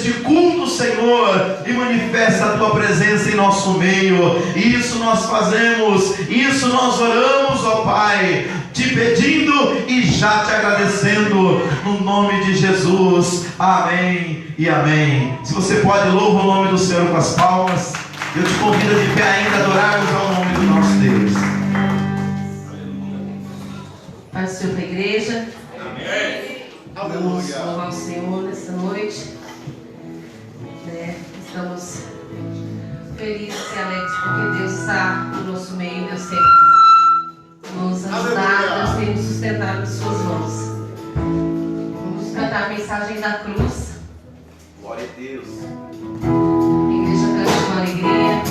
neste culto, Senhor, e manifesta a tua presença em nosso meio. Isso nós fazemos, isso nós oramos, ó Pai, te pedindo e já te agradecendo, no nome de Jesus. Amém e amém. Se você pode, louva o nome do Senhor com as palmas. Eu te convido de pé ainda a adorarmos ao nome do nosso Deus. Pai do Senhor da igreja. Amém. Vamos louvar o Senhor nessa noite. Estamos felizes e alegres porque Deus está no nosso meio. Deus tem nos ajudado, Deus tem nos sustentado em suas mãos. Vamos cantar a mensagem da cruz. Glória a Deus. A igreja canta com alegria.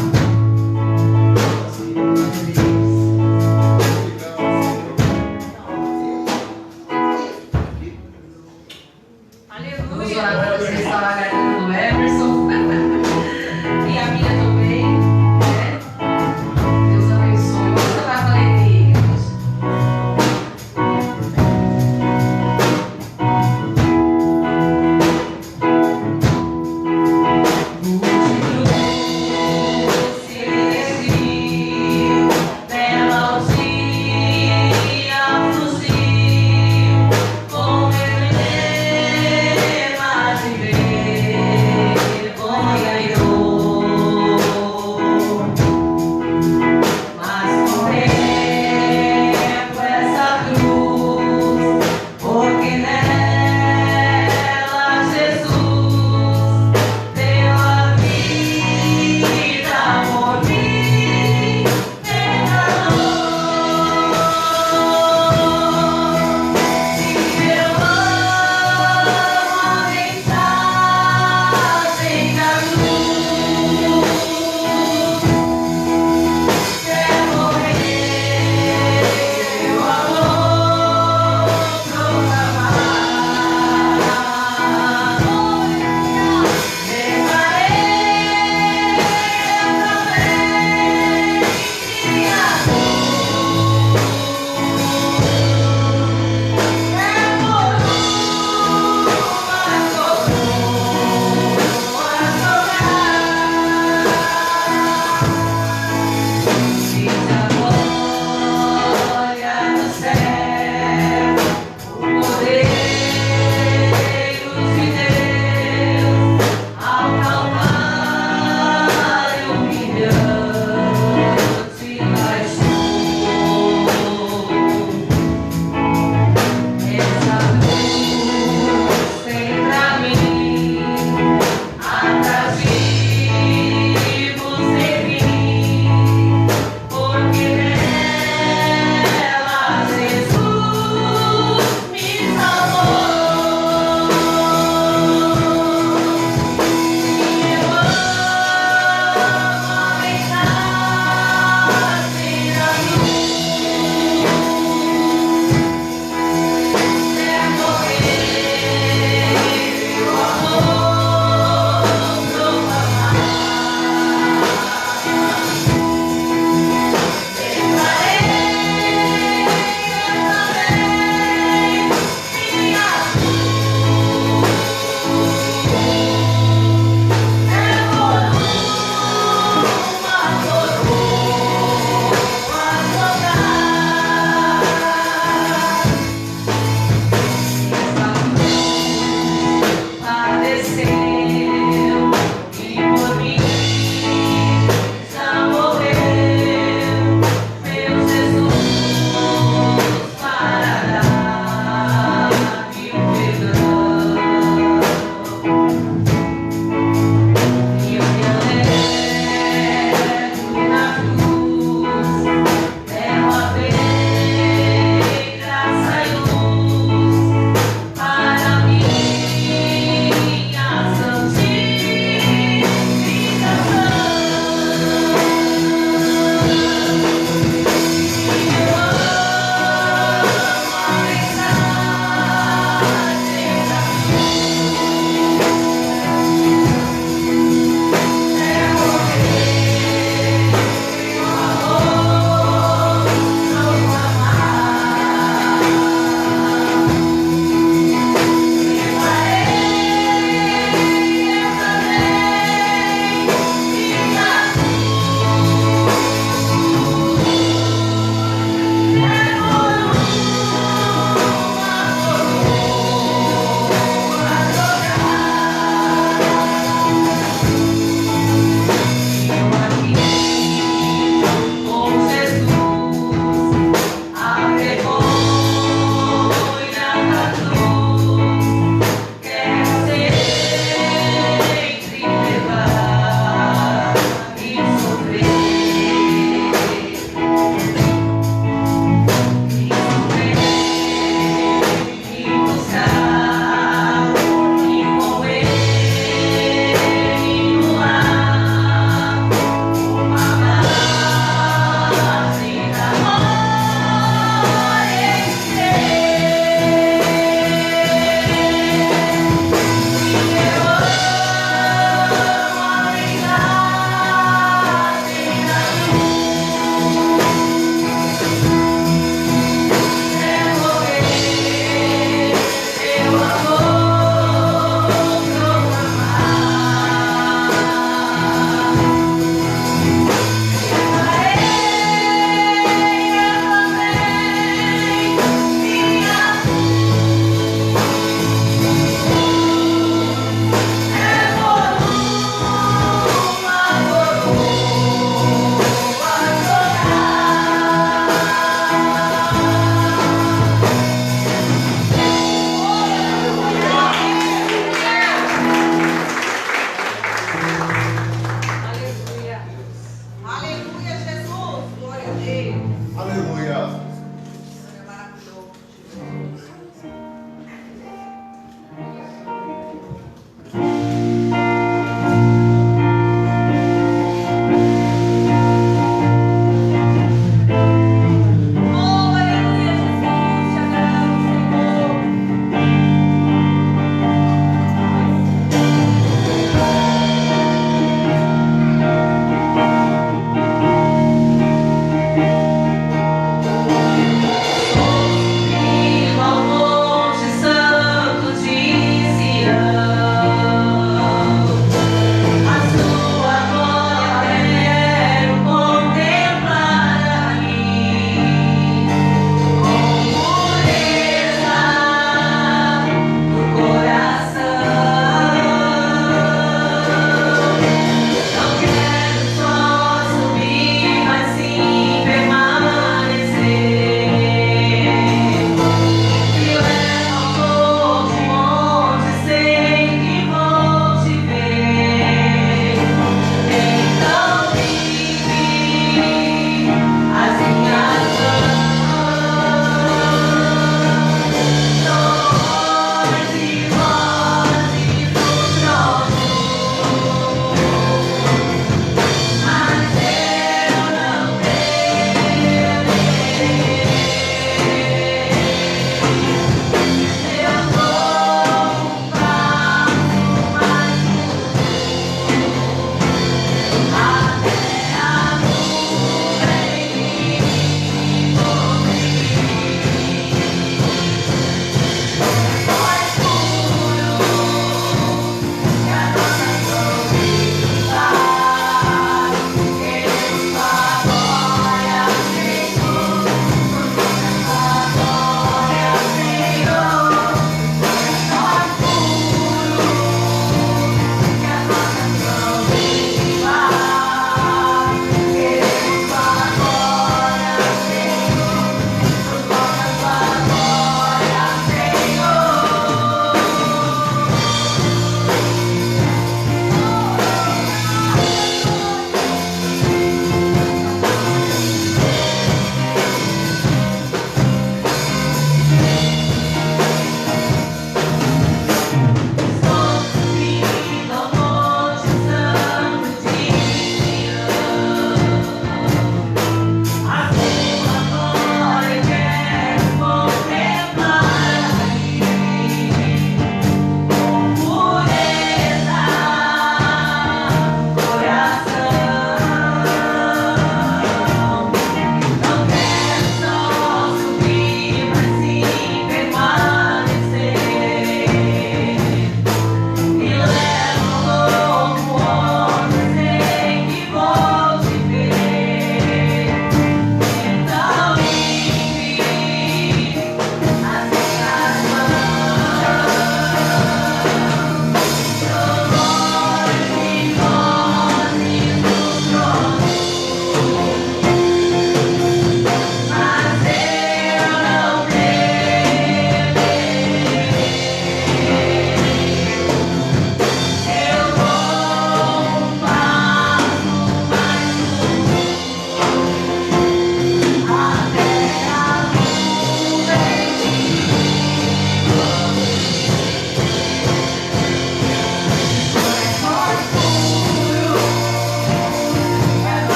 Vamos orar para Deus restaurar a garganta do Emerson e a minha também, né? Deus abençoe. Vamos cantar com alegria, igreja.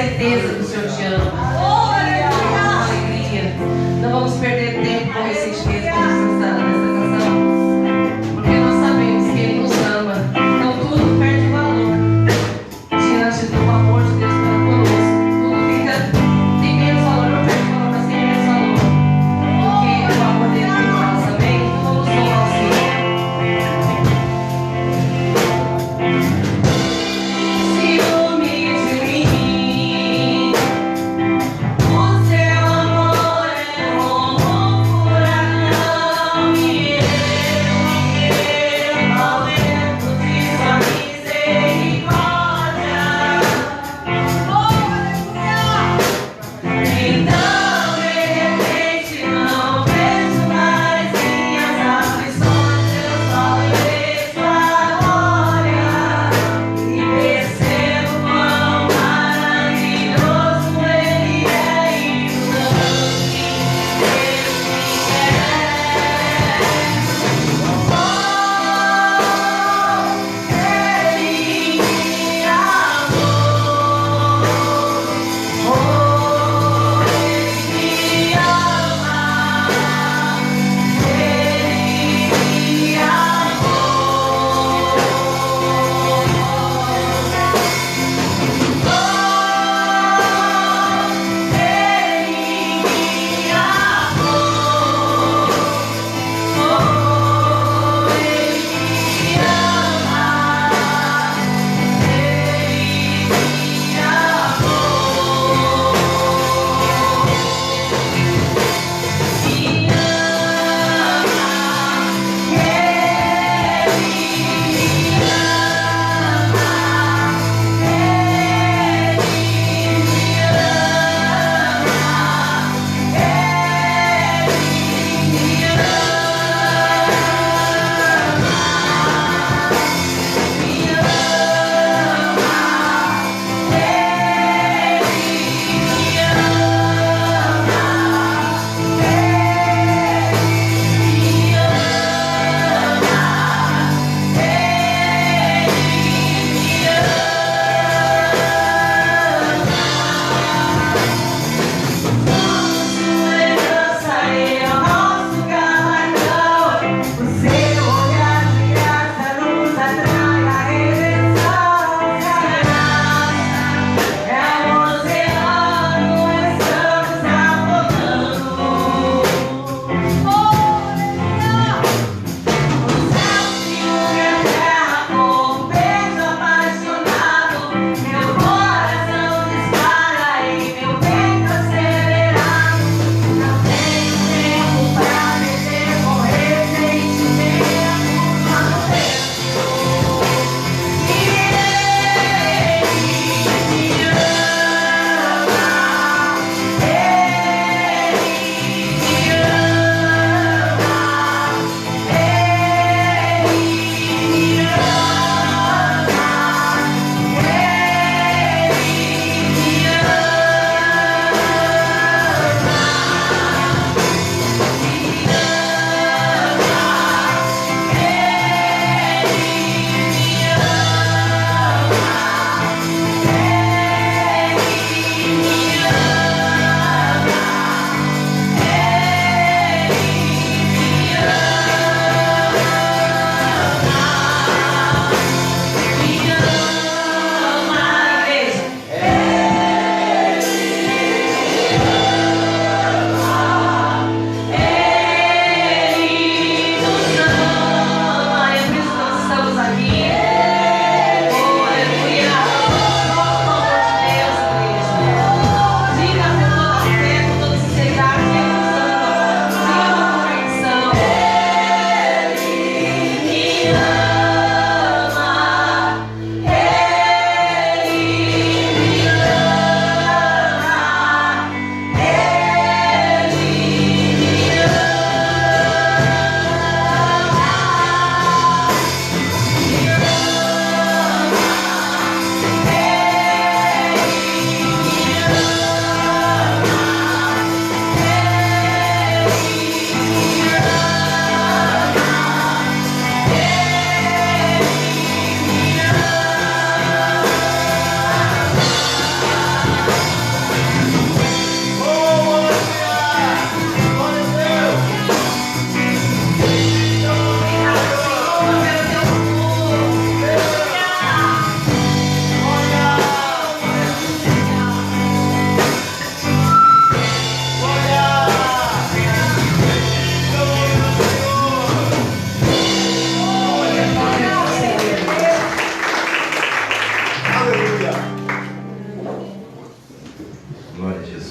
certeza que o Senhor te ama. Com alegria. Não vamos perder tempo com ressentimento nessa canção. Porque nós sabemos que Ele nos ama. Então tudo perde valor diante do amor de Deus para conosco. Tudo fica, tem menos valor, não perde valor, mas tem menos valor. Porque o amor dele por nós, amém? Então vamos louvar o Senhor. Ciúme de mim.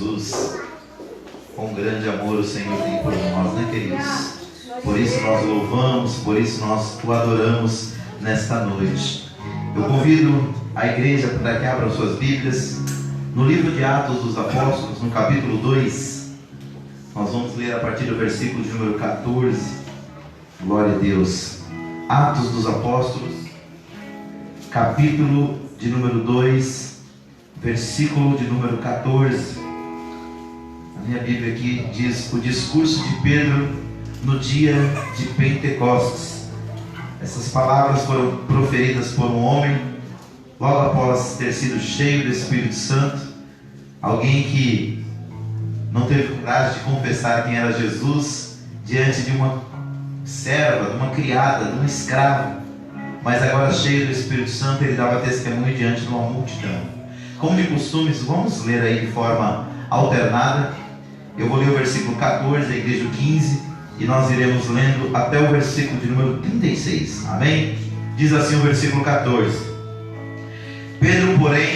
Jesus. Quão grande amor o Senhor tem por nós, né, queridos? Por isso nós louvamos, por isso nós o adoramos nesta noite. Eu convido a igreja para que abram suas Bíblias no livro de Atos dos Apóstolos, no capítulo 2. Nós vamos ler a partir do versículo de número 14. Glória a Deus. Atos dos Apóstolos, capítulo de número 2, versículo de número 14. A minha Bíblia aqui diz: o discurso de Pedro no dia de Pentecostes. Essas palavras foram proferidas por um homem logo após ter sido cheio do Espírito Santo, alguém que não teve coragem de confessar quem era Jesus diante de uma serva, de uma criada, de um escravo, mas agora cheio do Espírito Santo, ele dava testemunho diante de uma multidão. Como de costumes, vamos ler aí de forma alternada. Eu vou ler o versículo 14, a igreja o 15, e nós iremos lendo até o versículo de número 36, amém? Diz assim o versículo 14: Pedro, porém,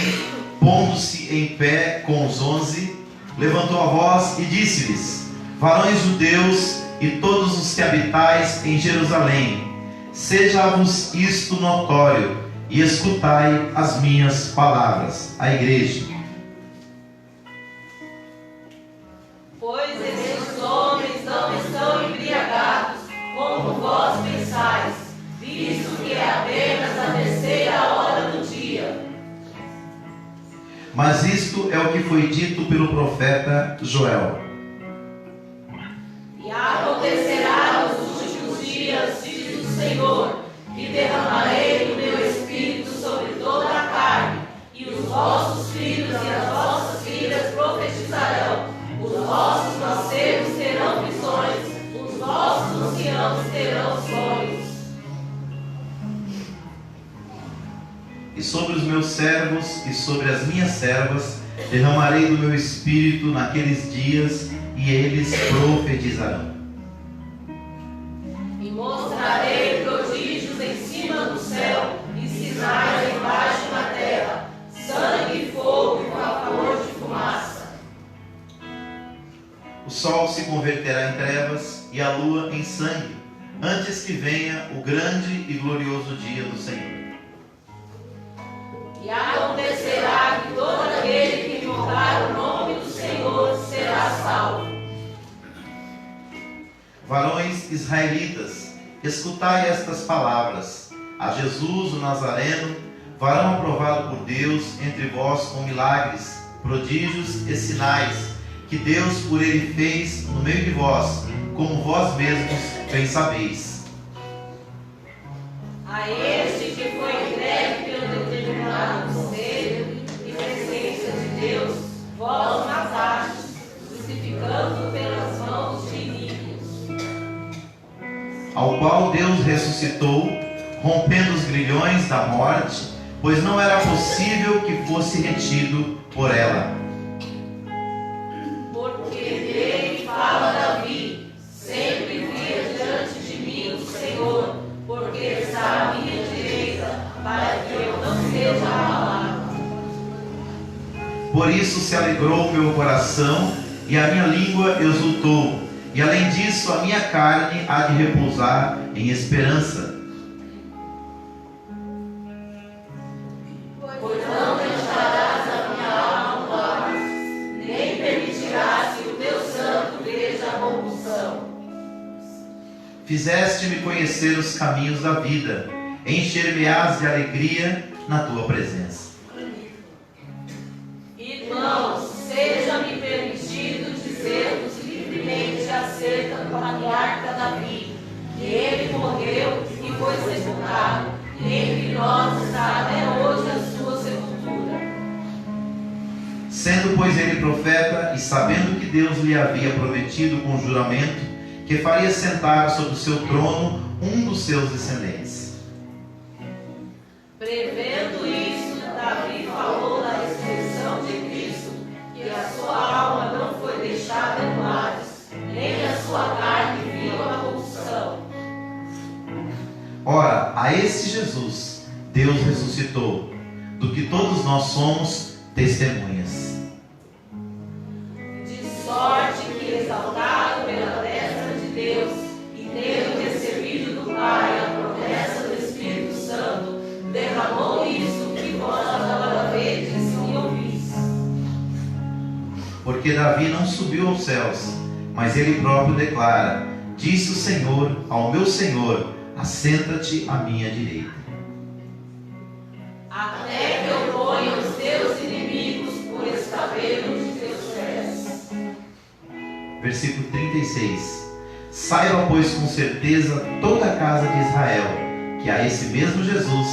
pondo-se em pé com os 11, levantou a voz e disse-lhes: varões judeus e todos os que habitais em Jerusalém, seja-vos isto notório, e escutai as minhas palavras. A igreja. Pois estes homens não estão embriagados, como vós pensais, visto que é apenas a terceira hora do dia. Mas isto é o que foi dito pelo profeta Joel. E acontecerá nos últimos dias, diz o Senhor, que derramarei o meu espírito sobre toda a carne, e os vossos filhos e as vossas filhas profetizarão, os vossos mancebos terão visões, os vossos anciãos terão sonhos. E sobre os meus servos e sobre as minhas servas derramarei do meu espírito naqueles dias, e eles profetizarão. E mostrarei prodígios em cima do céu e sinais embaixo na terra, sangue, fogo e vapor de fumaça. O sol se converterá em trevas e a lua em sangue, antes que venha o grande e glorioso dia do Senhor. E acontecerá que todo aquele que invocar o nome do Senhor será salvo. Varões israelitas, escutai estas palavras: a Jesus o Nazareno, varão aprovado por Deus entre vós com milagres, prodígios e sinais, que Deus por ele fez no meio de vós, como vós mesmos bem sabeis. A este que foi entregue pelo determinado conselho e presença de Deus, vós matastes, justificando pelas mãos de ímpios. Ao qual Deus ressuscitou, rompendo os grilhões da morte, pois não era possível que fosse retido por ela. Porque dele fala Davi, sempre via diante de mim o Senhor, porque está à minha direita, para que eu não seja abalado. Por isso se alegrou o meu coração, e a minha língua exultou, e além disso a minha carne há de repousar em esperança. Pois não deixarás a minha alma paz, nem permitirás que o teu santo veja a corrupção. Fizeste-me conhecer os caminhos da vida, encher-me-ás de alegria na tua presença. Irmãos, seja-me permitido dizer-vos livremente acerca do patriarca Davi, que ele morreu e foi sepultado, e entre nós está até hoje a sua sepultura. Sendo, pois, ele profeta, e sabendo que Deus lhe havia prometido com juramento que faria sentar sobre o seu trono um dos seus descendentes. Prevendo isso, Davi falou da ressurreição de Cristo, que a sua alma não foi deixada no Hades, nem a sua carne viu a corrupção. Ora, a este Jesus Deus ressuscitou, do que todos nós somos testemunhas. porque Davi não subiu aos céus, mas ele próprio declara: disse o Senhor ao meu Senhor: assenta-te à minha direita. Até que eu ponha os teus inimigos por escabelo de teus pés. Versículo 36. Saiba, pois, com certeza toda a casa de Israel, que a esse mesmo Jesus,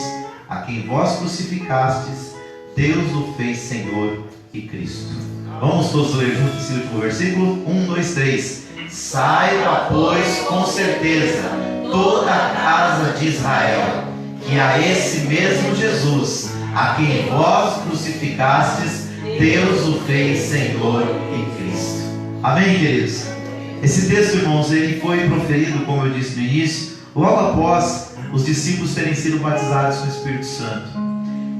a quem vós crucificastes, Deus o fez Senhor e Cristo. Vamos todos ler juntos esse último versículo? 1, 2, 3. Saiba, pois, com certeza toda a casa de Israel, que a esse mesmo Jesus, a quem vós crucificastes, Deus o fez Senhor e Cristo. Amém, queridos? Esse texto, irmãos, ele foi proferido, como eu disse no início, logo após os discípulos terem sido batizados com o Espírito Santo.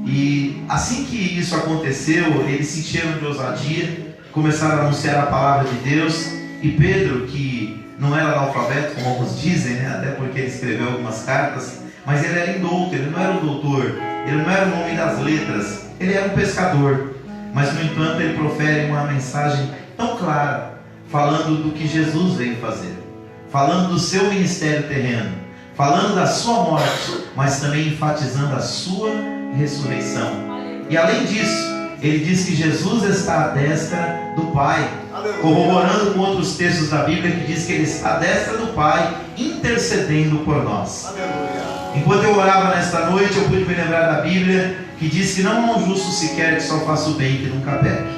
E assim que isso aconteceu, eles se encheram de ousadia, começaram a anunciar a palavra de Deus. E Pedro, que não era analfabeto, como alguns dizem, né? Até porque ele escreveu algumas cartas, mas ele era indouto, ele não era um doutor, ele não era um homem das letras, ele era um pescador. Mas, no entanto, ele profere uma mensagem tão clara, falando do que Jesus veio fazer, falando do seu ministério terreno, falando da sua morte, mas também enfatizando a sua ressurreição. E além disso, ele diz que Jesus está à destra do Pai, corroborando com outros textos da Bíblia que diz que ele está à destra do Pai, intercedendo por nós. Enquanto eu orava nesta noite, eu pude me lembrar da Bíblia, que diz que não há um justo sequer que só faça o bem, que nunca peque.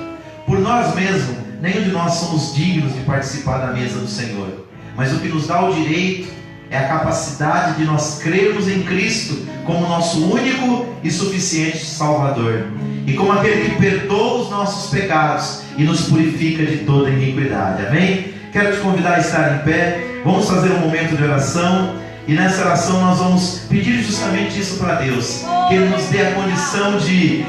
Por nós mesmos, nenhum de nós somos dignos de participar da mesa do Senhor, mas o que nos dá o direito é a capacidade de nós crermos em Cristo como nosso único e suficiente Salvador, e como aquele que perdoa os nossos pecados e nos purifica de toda iniquidade. Amém? Quero te convidar a estar em pé. Vamos fazer um momento de oração, e nessa oração nós vamos pedir justamente isso para Deus, que Ele nos dê a condição de,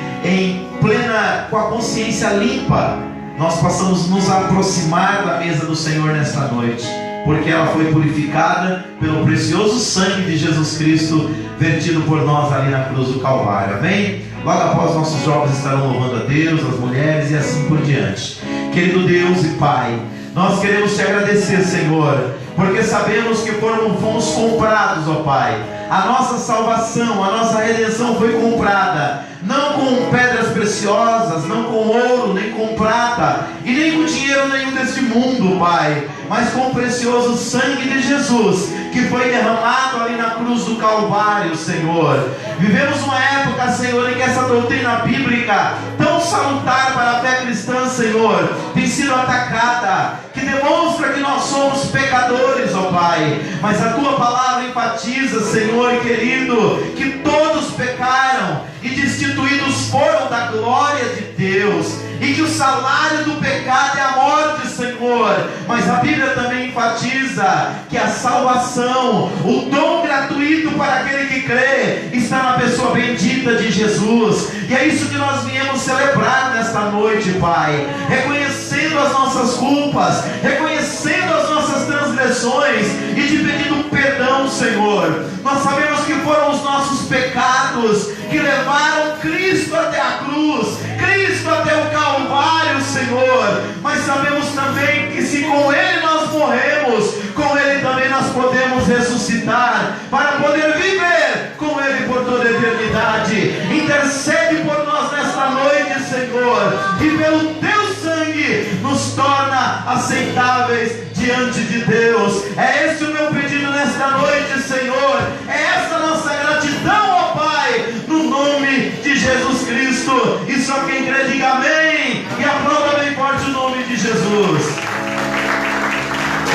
com a consciência limpa, nós possamos nos aproximar da mesa do Senhor nesta noite, porque ela foi purificada pelo precioso sangue de Jesus Cristo, vertido por nós ali na cruz do Calvário. Amém? Logo após, nossos jovens estarão louvando a Deus, as mulheres e assim por diante. Querido Deus e Pai, nós queremos te agradecer, Senhor, porque sabemos que fomos comprados, ó Pai. A nossa salvação, a nossa redenção foi comprada, não com pedras preciosas, não com ouro, nem com prata, e nem com dinheiro nenhum deste mundo, Pai, mas com o precioso sangue de Jesus, que foi derramado ali na cruz do Calvário, Senhor. Vivemos uma época, Senhor, em que essa doutrina bíblica, tão salutar para a fé cristã, Senhor, tem sido atacada, que demonstra que nós somos pecadores, ó Pai, mas a Tua palavra enfatiza, Senhor querido, que todos pecaram e destituídos foram da glória de Deus, e que o salário do pecado é a morte, Senhor. Mas a Bíblia também enfatiza que a salvação, o dom gratuito para aquele que crê, está na pessoa bendita de Jesus. E é isso que nós viemos celebrar nesta noite, Pai, reconhecendo as nossas culpas, reconhecendo as nossas transgressões e te pedindo perdão, Senhor. Nós sabemos que foram os nossos pecados que levaram Cristo até a cruz, Cristo até o Calvário, Senhor. Mas sabemos também que se com Ele nós morremos, com Ele também nós podemos ressuscitar, para poder viver com Ele por toda a eternidade. Intercede por nós nesta noite, Senhor, e pelo Teu sangue nos torna aceitáveis diante de Deus. É esse o meu pedido nesta noite, Senhor. É essa nossa gratidão, ó Pai, no nome de Jesus Cristo. E só quem crê diga amém, e aplauda bem forte o nome de Jesus.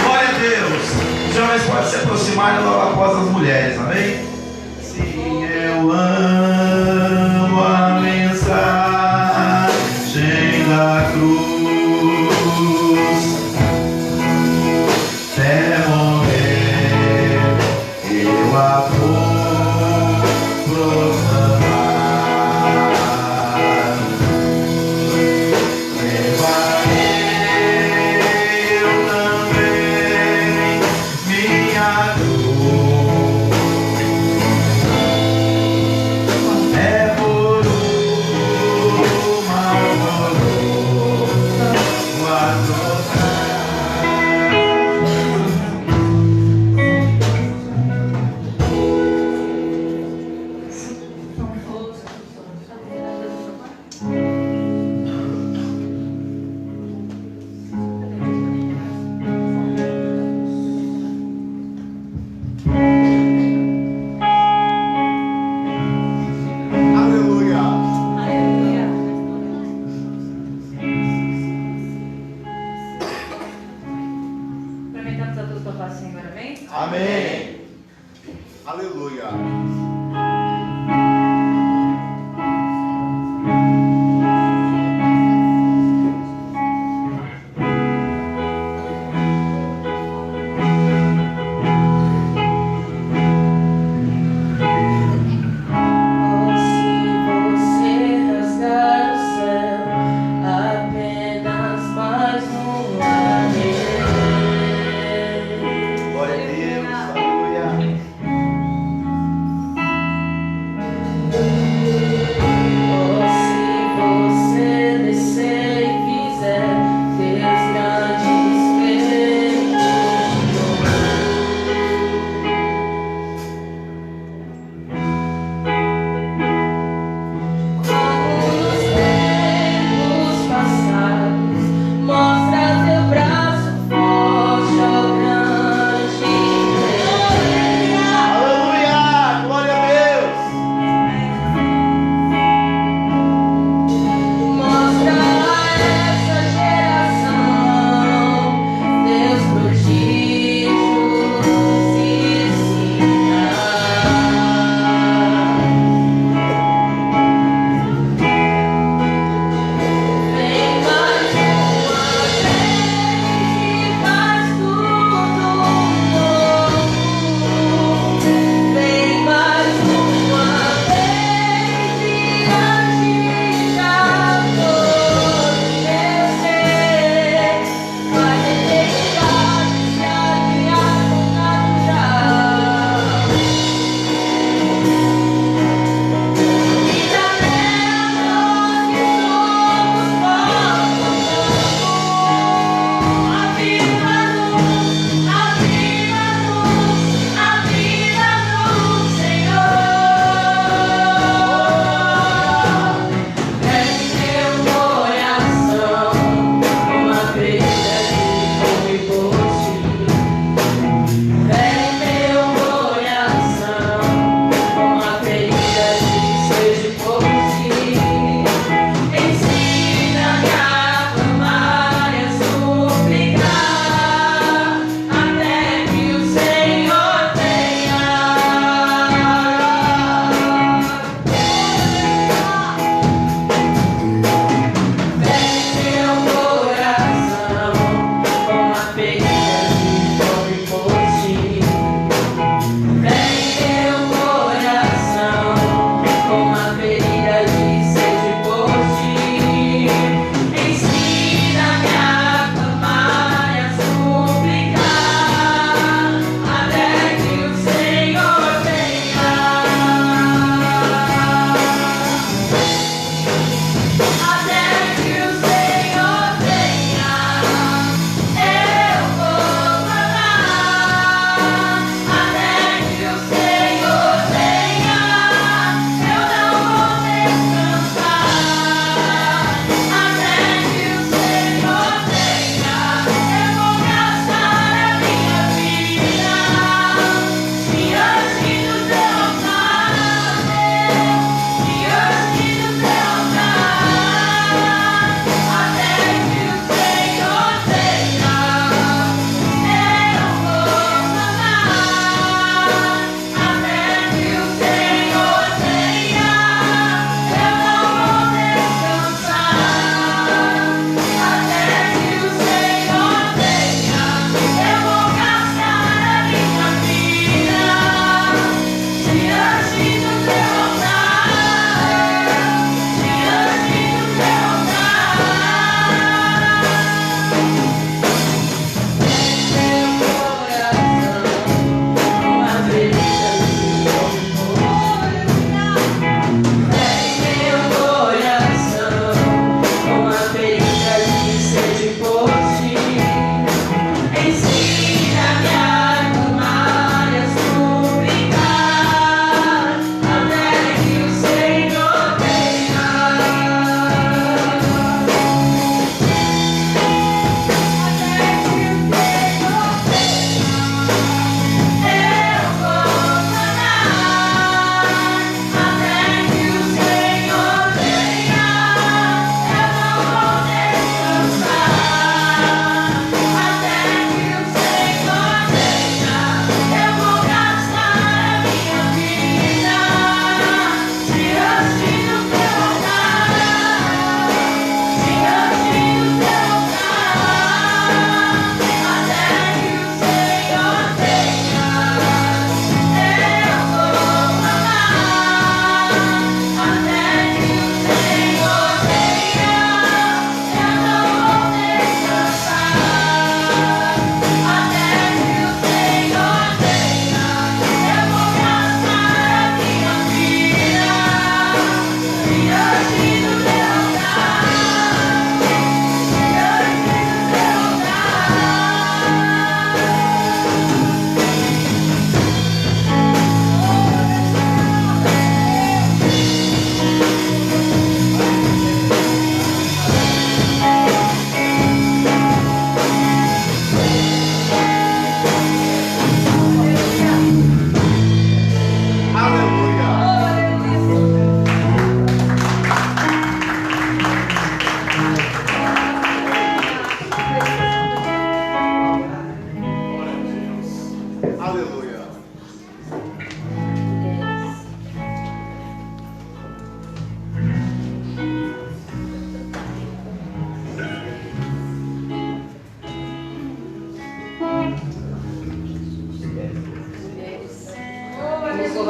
Glória a Deus. Os jovens podem se aproximar logo após as mulheres, amém? Sim, eu amo a mensagem da cruz. Até morrer eu a vou proclamar. Levarei eu também minha cruz. Amém. Aleluia. Glória a Deus. Aleluia.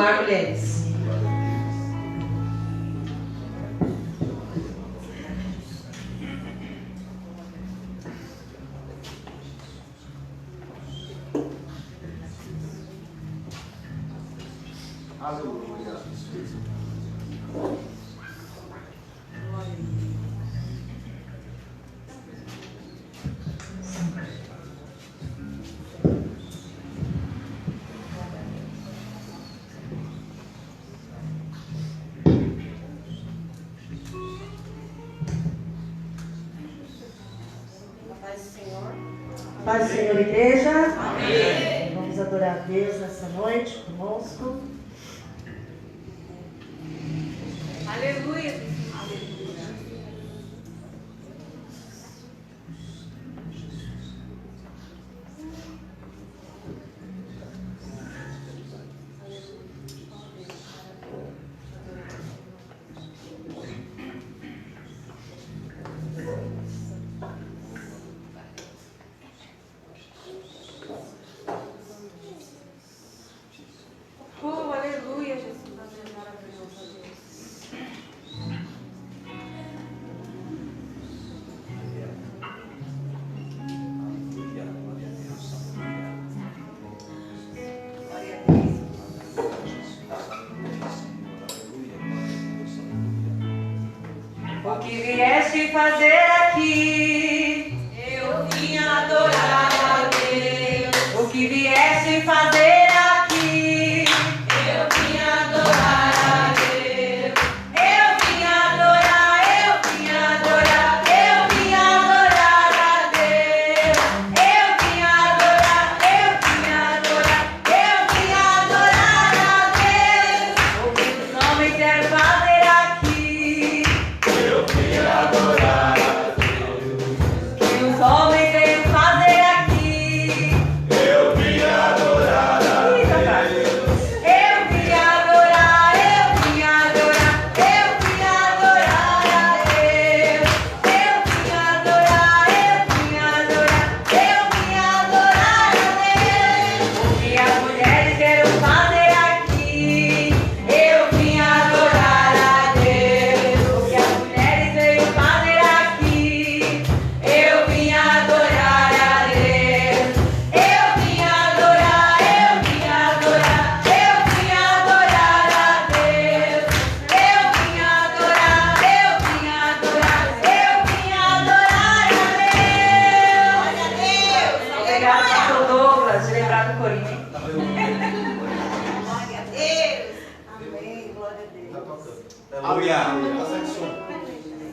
Lar Mulheres. Aleluia. Paz do Senhor, igreja. Amém. Vamos adorar a Deus nessa noite conosco. Aleluia. Oh, aleluia, Jesus. Maravilhoso, Deus. O que vieste fazer aqui? Eu vim adorar a Deus. O que vieste fazer aqui? Eu vim adorar a Deus. Eu vim adorar, eu vim adorar, eu vim adorar a Deus. Eu vim adorar, eu vim adorar, eu vim adorar a Deus. O que os homens querem fazer aqui? Eu vim adorar a O que os homens querem fazer aqui? Eu vim adorar a Eita, cara. Eu vim adorar, eu vim adorar, eu vim adorar a Deus. Eu vim adorar, eu vim adorar, eu vim adorar a Deus. O que as mulheres querem fazer aqui? Eu vim adorar a Deus. O que as mulheres veio fazer aqui? Eu vim adorar a Deus. Eu vim adorar, eu vim adorar, eu vim adorar a Deus. Eu vim adorar, eu vim adorar, eu vim adorar a Deus. Obrigado, pastor Douglas, de lembrar do Corinthians. Glória a Deus. Amém. Glória a Deus. Aleluia.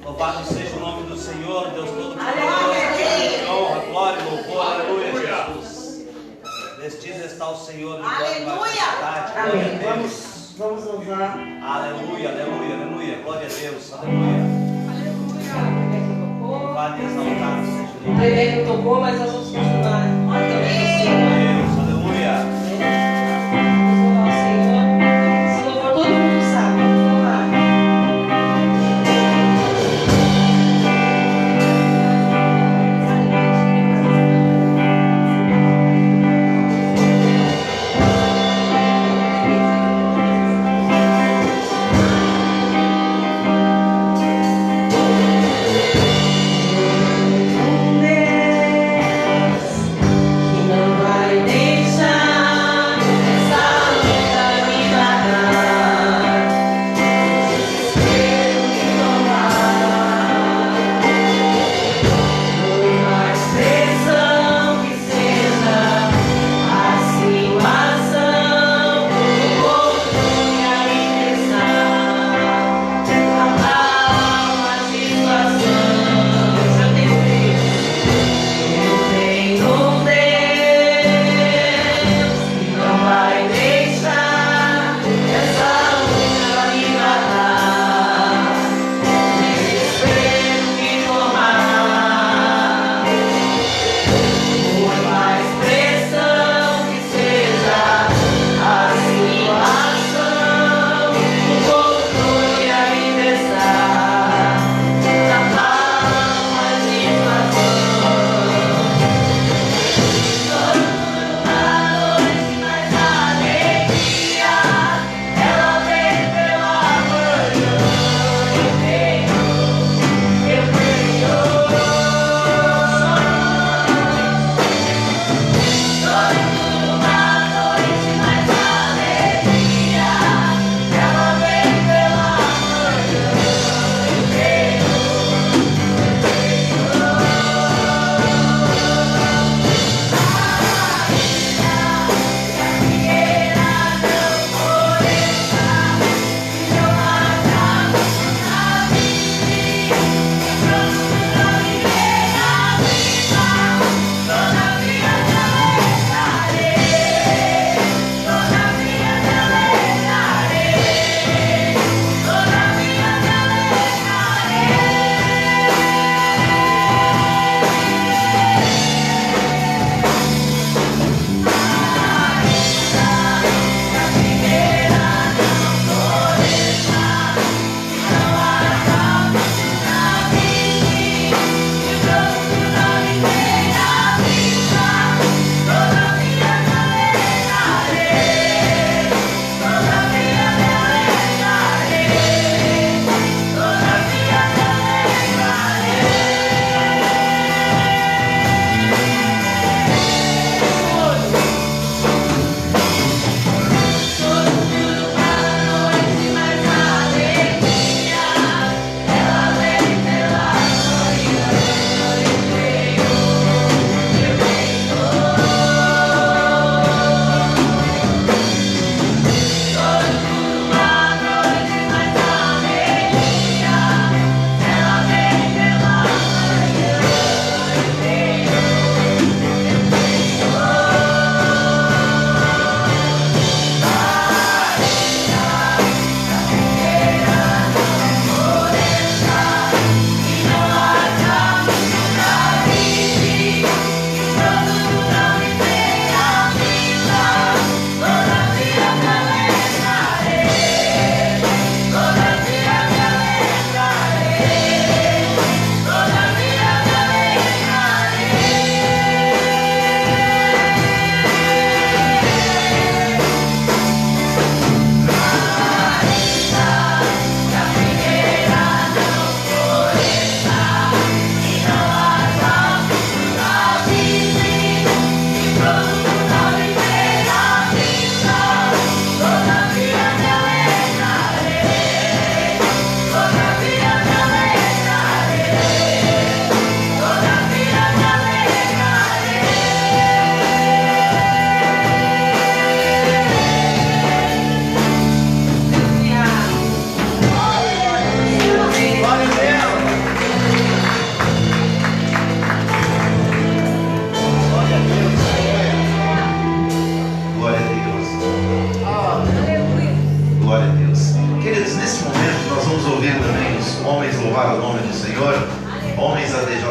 Louvado seja o nome do Senhor, Deus Todo-Poderoso. Aleluia. Honra, glória e louvor. Aleluia, Jesus. Vestido está o Senhor. Aleluia. Amém. Glória a Deus. Vamos louvar. Aleluia, aleluia, aleluia. Glória a Deus. Aleluia. Louvado e exaltado seja o O nome Rebeca tocou, mas nós vamos continuar. de Deus. Aleluia. Vamos louvar o Senhor. Esse louvor todo mundo sabe. Vamos louvar. Deus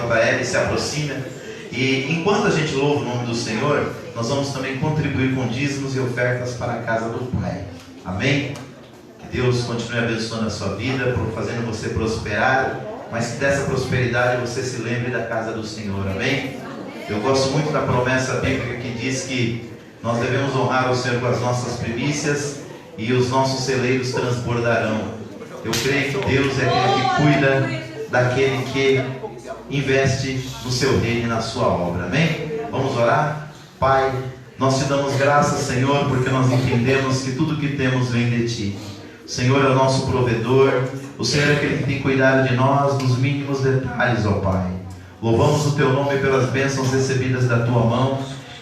JL se aproxima. E enquanto a gente louva o nome do Senhor, nós vamos também contribuir com dízimos e ofertas para a casa do Pai. Amém? Que Deus continue abençoando a sua vida, fazendo você prosperar, mas que dessa prosperidade você se lembre da casa do Senhor. Amém? Eu gosto muito da promessa bíblica que diz que nós devemos honrar o Senhor com as nossas primícias e os nossos celeiros transbordarão. Eu creio que Deus é aquele que cuida daquele que investe no seu reino e na sua obra. Amém? Vamos orar? Pai, nós te damos graças, Senhor, porque nós entendemos que tudo que temos vem de Ti. O Senhor é o nosso provedor, o Senhor é aquele que tem cuidado de nós nos mínimos detalhes, ó Pai. Louvamos o Teu nome pelas bênçãos recebidas da Tua mão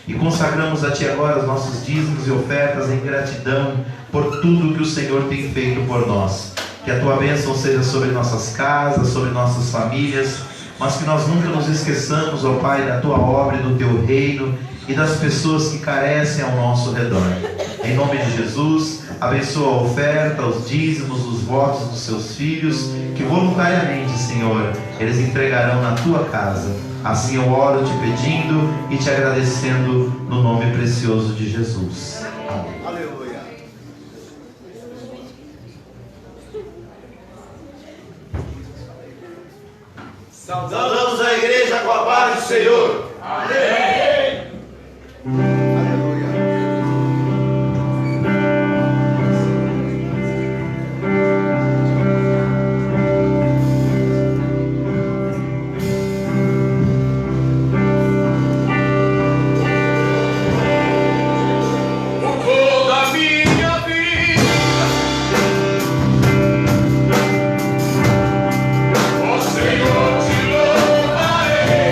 e consagramos a Ti agora os nossos dízimos e ofertas em gratidão por tudo que o Senhor tem feito por nós. Que a Tua bênção seja sobre nossas casas, sobre nossas famílias, mas que nós nunca nos esqueçamos, ó Pai, da Tua obra e do Teu reino e das pessoas que carecem ao nosso redor. Em nome de Jesus, abençoa a oferta, os dízimos, os votos dos Seus filhos, que voluntariamente, Senhor, eles entregarão na Tua casa. Assim eu oro te pedindo e te agradecendo no nome precioso de Jesus. Amém. Aleluia. Saudamos a igreja com a paz do Senhor. Amém. Aleluia. Toda minha vida, ó Senhor, te louvarei.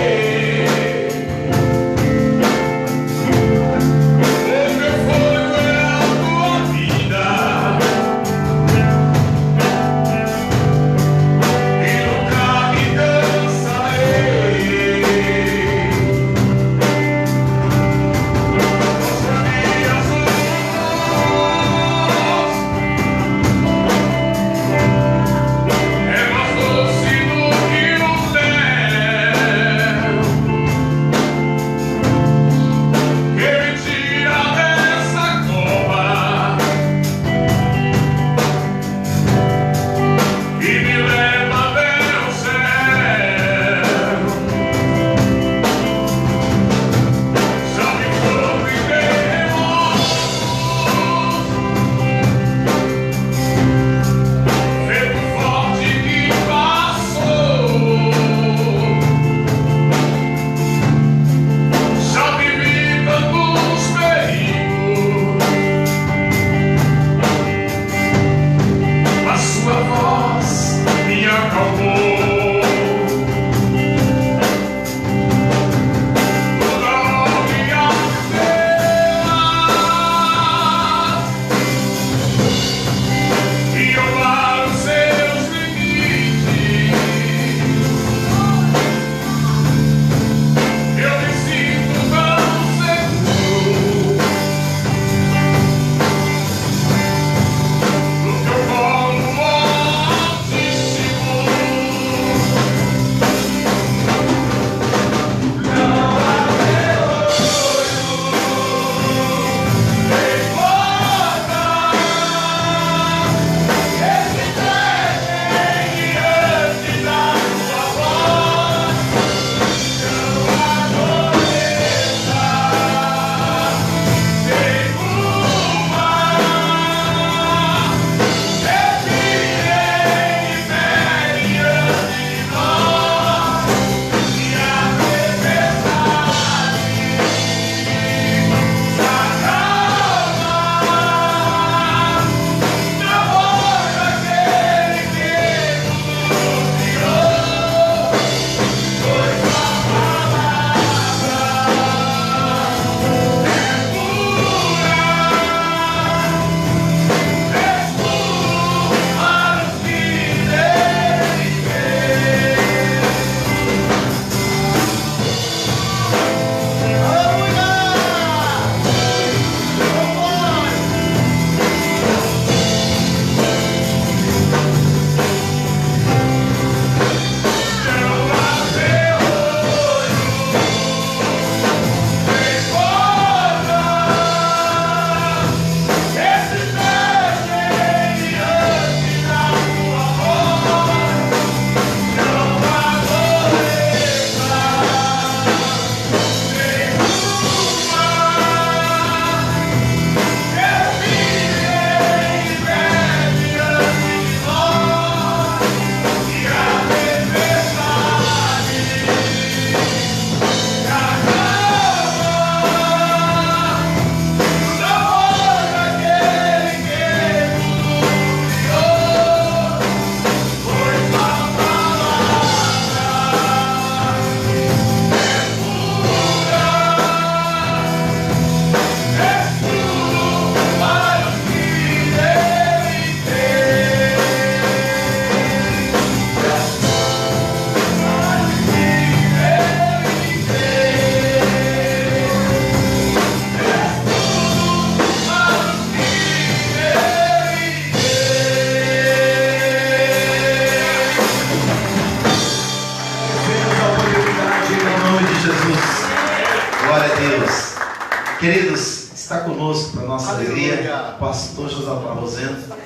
Queridos, está conosco, para nossa Aleluia. alegria, o pastor Josafá Rosendo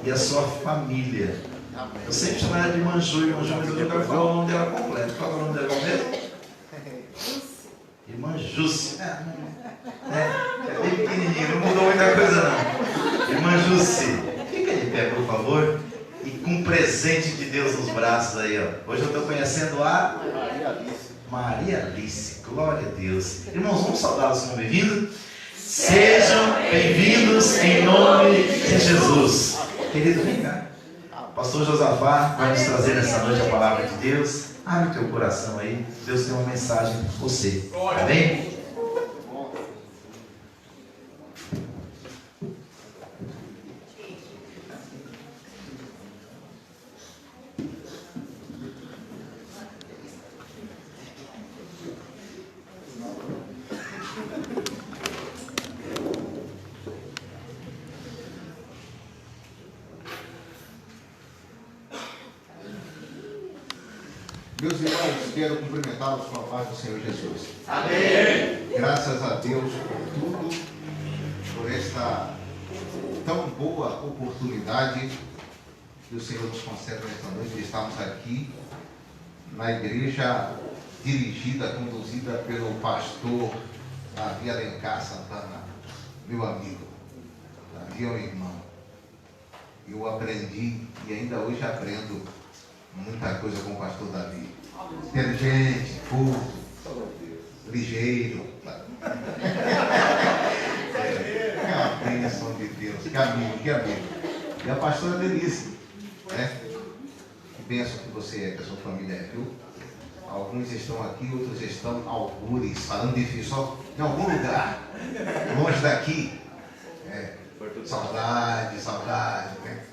e a sua família. Eu sempre chamo ela de Manju, mas eu quero falar o nome dela completo. Qual é o nome dela completo? Irmã Jússi. É bem pequenininho, não mudou muita coisa não. Irmã Jússi, fica de pé, por favor, e com um presente de Deus nos braços aí, ó. Hoje eu estou conhecendo a Maria Alice, glória a Deus. Irmãos, vamos saudá-los como bem-vindos? Sejam bem-vindos em nome de Jesus. Querido, vem cá. Pastor Josafá vai nos trazer nessa noite a palavra de Deus. Abre teu coração aí. Deus tem uma mensagem para você. Amém? Meus irmãos, quero cumprimentá-los com a paz do Senhor Jesus. Amém. Graças a Deus por tudo, por esta tão boa oportunidade que o Senhor nos concede nesta noite de estarmos aqui na igreja dirigida, conduzida pelo pastor Davi Alencar Santana, meu amigo. Davi é um irmão. Eu aprendi e ainda hoje aprendo muita coisa com o pastor Davi. Inteligente, culto, ligeiro. É uma bênção de Deus. Que amigo, que amigo. E a pastora Denise, né? Que bênção que você é, que a sua família é, viu? Alguns estão aqui, outros estão algures, falando difícil, só em algum lugar, longe daqui. Saudade, saudade, né?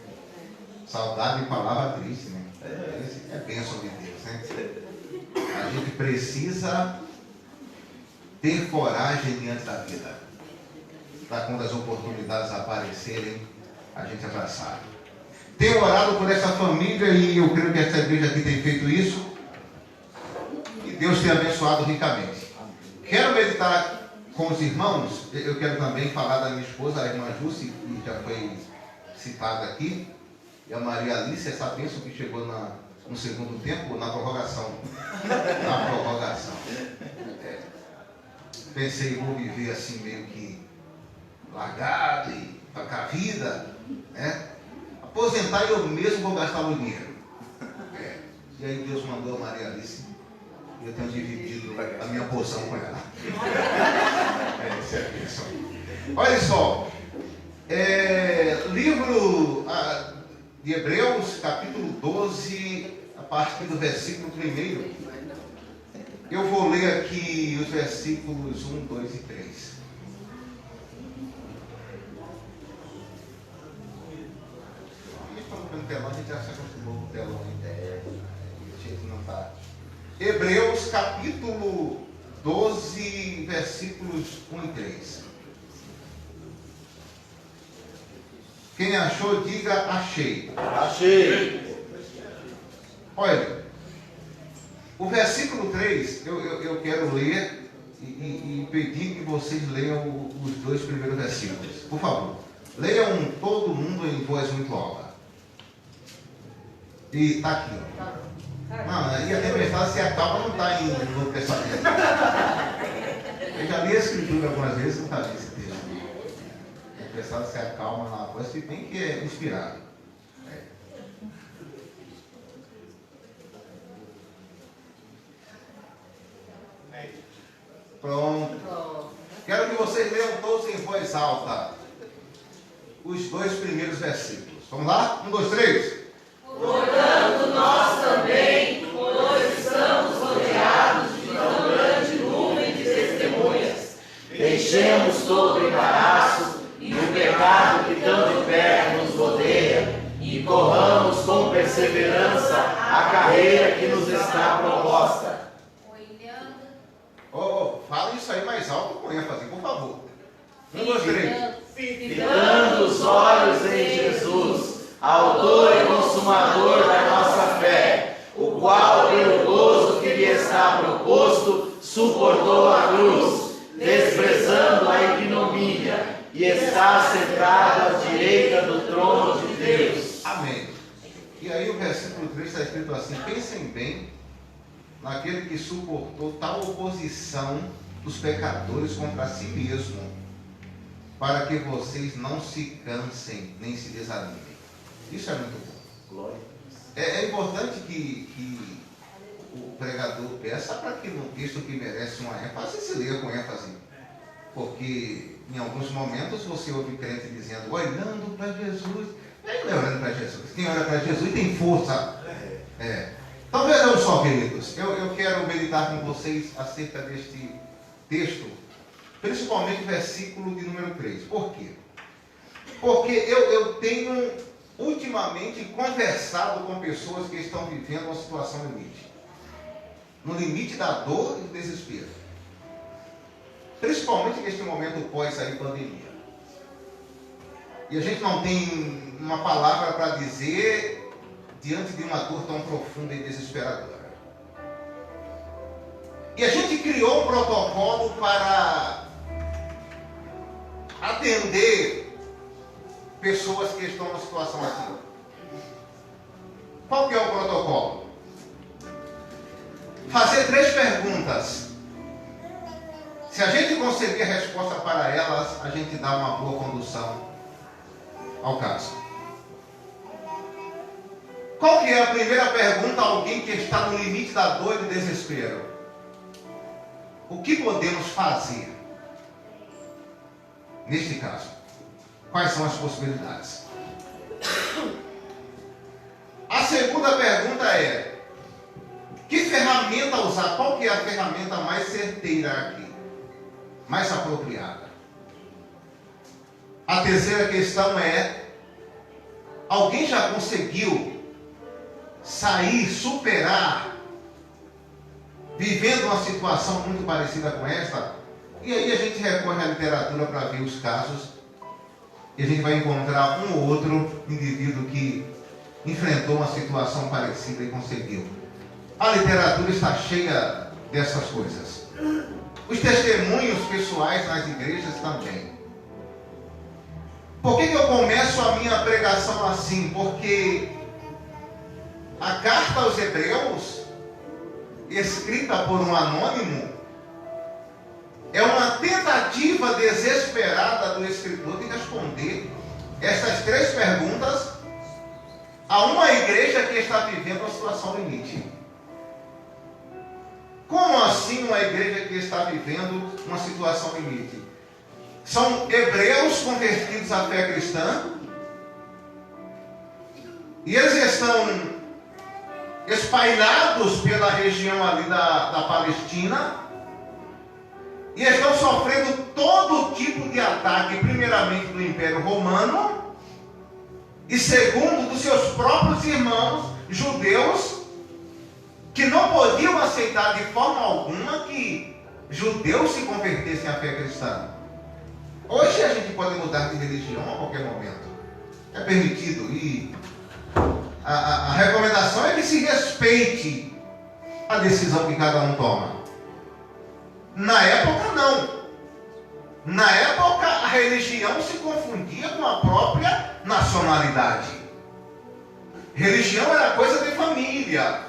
Saudade e palavra triste, né? É bênção de Deus, né? A gente precisa ter coragem diante da vida, para quando as oportunidades aparecerem, a gente abraçar. Tenho orado por essa família e eu creio que essa igreja aqui tem feito isso e Deus tem abençoado ricamente. Quero meditar com os irmãos. Eu quero também falar da minha esposa, a irmã Jússi, que já foi citada aqui, e a Maria Alice, essa bênção que chegou no segundo tempo, na prorrogação. Na prorrogação. Pensei, vou viver assim meio que largado e tocar a vida, né? Aposentar e eu mesmo vou gastar o dinheiro. E aí Deus mandou a Maria Alice e eu tenho dividido a minha porção com ela. Essa é a bênção. Olha só, livro de Hebreus, capítulo 12, a partir do versículo 1. Eu vou ler aqui os versículos 1, 2 e 3. Pelo telão, a gente já se acostumou com o telão, a gente não está. Hebreus, capítulo 12, versículos 1 e 3. Quem achou, diga achei. Achei. Olha, o versículo 3, eu quero ler e pedir que vocês leiam os dois primeiros versículos. Por favor, leiam todo mundo em voz muito alta. E está aqui, ó. Não, e a tempestade se acalma, não está em Novo Testamento. Eu já li a escritura algumas vezes, nunca li esse texto. A tempestade se acalma na voz, se bem que é inspirado. Pronto. Quero que vocês leiam todos em voz alta os dois primeiros versículos. Vamos lá? 1, 2, 3. Portanto, nós também, pois estamos rodeados de tão grande nuvem de testemunhas, deixemos todo o embaraço e o pecado que tão de perto nos rodeia, e corramos com perseverança a carreira que nos está proposta. Fala isso aí mais alto com ênfase, por favor. 1, 2, 3. Fitando os olhos em Jesus, autor e consumador da nossa fé, o qual, pelo gozo que lhe está proposto, suportou a cruz, desprezando a ignorância e está sentado à direita do trono de Deus. Amém. E aí o versículo 3 está escrito assim: pensem bem naquele que suportou tal oposição dos pecadores contra si mesmo, para que vocês não se cansem nem se desanimem. Isso é muito bom. Glória. É importante que o pregador peça para que no texto que merece uma ênfase se leia com ênfase. Porque em alguns momentos você ouve crente dizendo, olhando para Jesus. E aí não é olhando para Jesus. Quem olha para Jesus tem força. Então vejam só, queridos. Eu quero meditar com vocês acerca deste texto, principalmente o versículo de número 3. Por quê? Porque eu tenho ultimamente conversado com pessoas que estão vivendo uma situação limite. No limite da dor e do desespero. Principalmente neste momento pós-pandemia. E a gente não tem uma palavra para dizer diante de uma dor tão profunda e desesperadora. E a gente criou um protocolo para atender pessoas que estão numa situação assim. Qual que é o protocolo? Fazer 3 perguntas. Se a gente conseguir a resposta para elas, a gente dá uma boa condução ao caso. Qual que é a primeira pergunta a alguém que está no limite da dor e do desespero? O que podemos fazer? Neste caso, quais são as possibilidades? A segunda pergunta é: que ferramenta usar? Qual que é a ferramenta mais certeira aqui? Mais apropriada? A terceira questão é: alguém já conseguiu sair, superar, vivendo uma situação muito parecida com esta? E aí a gente recorre à literatura para ver os casos, e a gente vai encontrar um ou outro indivíduo que enfrentou uma situação parecida e conseguiu. A literatura está cheia dessas coisas. Os testemunhos pessoais nas igrejas também. Por que eu começo a minha pregação assim? Porque a carta aos Hebreus, escrita por um anônimo, é uma tentativa desesperada do escritor de responder essas 3 perguntas a uma igreja que está vivendo uma situação limite. Como assim uma igreja que está vivendo uma situação limite? São hebreus convertidos à fé cristã, e eles estão espalhados pela região ali da Palestina, e estão sofrendo todo tipo de ataque, primeiramente do Império Romano, e segundo, dos seus próprios irmãos judeus, que não podiam aceitar de forma alguma que judeus se convertessem à fé cristã. Hoje a gente pode mudar de religião a qualquer momento. É permitido. E a recomendação é que se respeite a decisão que cada um toma. Na época, não. Na época, a religião se confundia com a própria nacionalidade. Religião era coisa de família.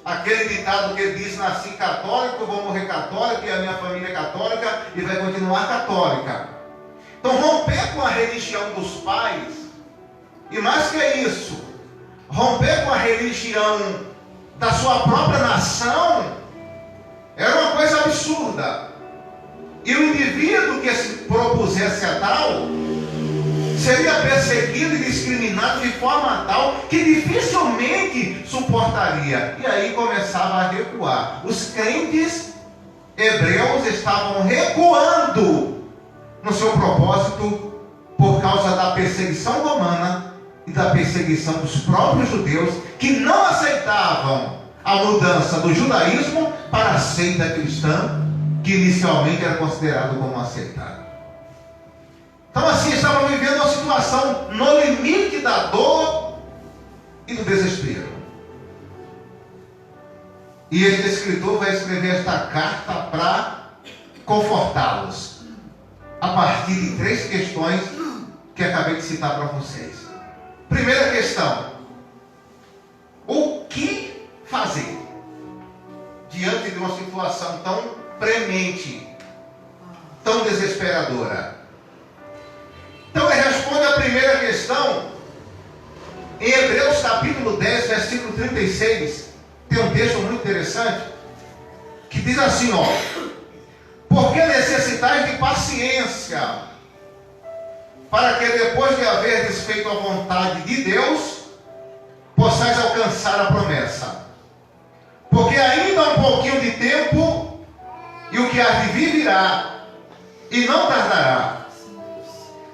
Aquele ditado que diz: nasci católico, vou morrer católico, e a minha família é católica e vai continuar católica. Então, romper com a religião dos pais, e mais que isso, romper com a religião da sua própria nação, era uma coisa absurda. E o indivíduo que se propusesse a tal seria perseguido e discriminado de forma tal que dificilmente suportaria. E aí começava a recuar. Os crentes hebreus estavam recuando no seu propósito por causa da perseguição romana e da perseguição dos próprios judeus, que não aceitavam a mudança do judaísmo para a seita cristã, que inicialmente era considerado como uma seita. Então assim, estavam vivendo uma situação no limite da dor e do desespero. E este escritor vai escrever esta carta para confortá-los. a partir de 3 questões que acabei de citar para vocês. Primeira questão: o que fazer diante de uma situação tão premente, tão desesperadora? Então ele responde a primeira questão em Hebreus capítulo 10, versículo 36. Tem um texto muito interessante que diz assim, ó: porque necessitais de paciência, para que depois de haverdes feito a vontade de Deus, possais alcançar a promessa. Porque ainda há um pouquinho de tempo, e o que há de vir virá, e não tardará.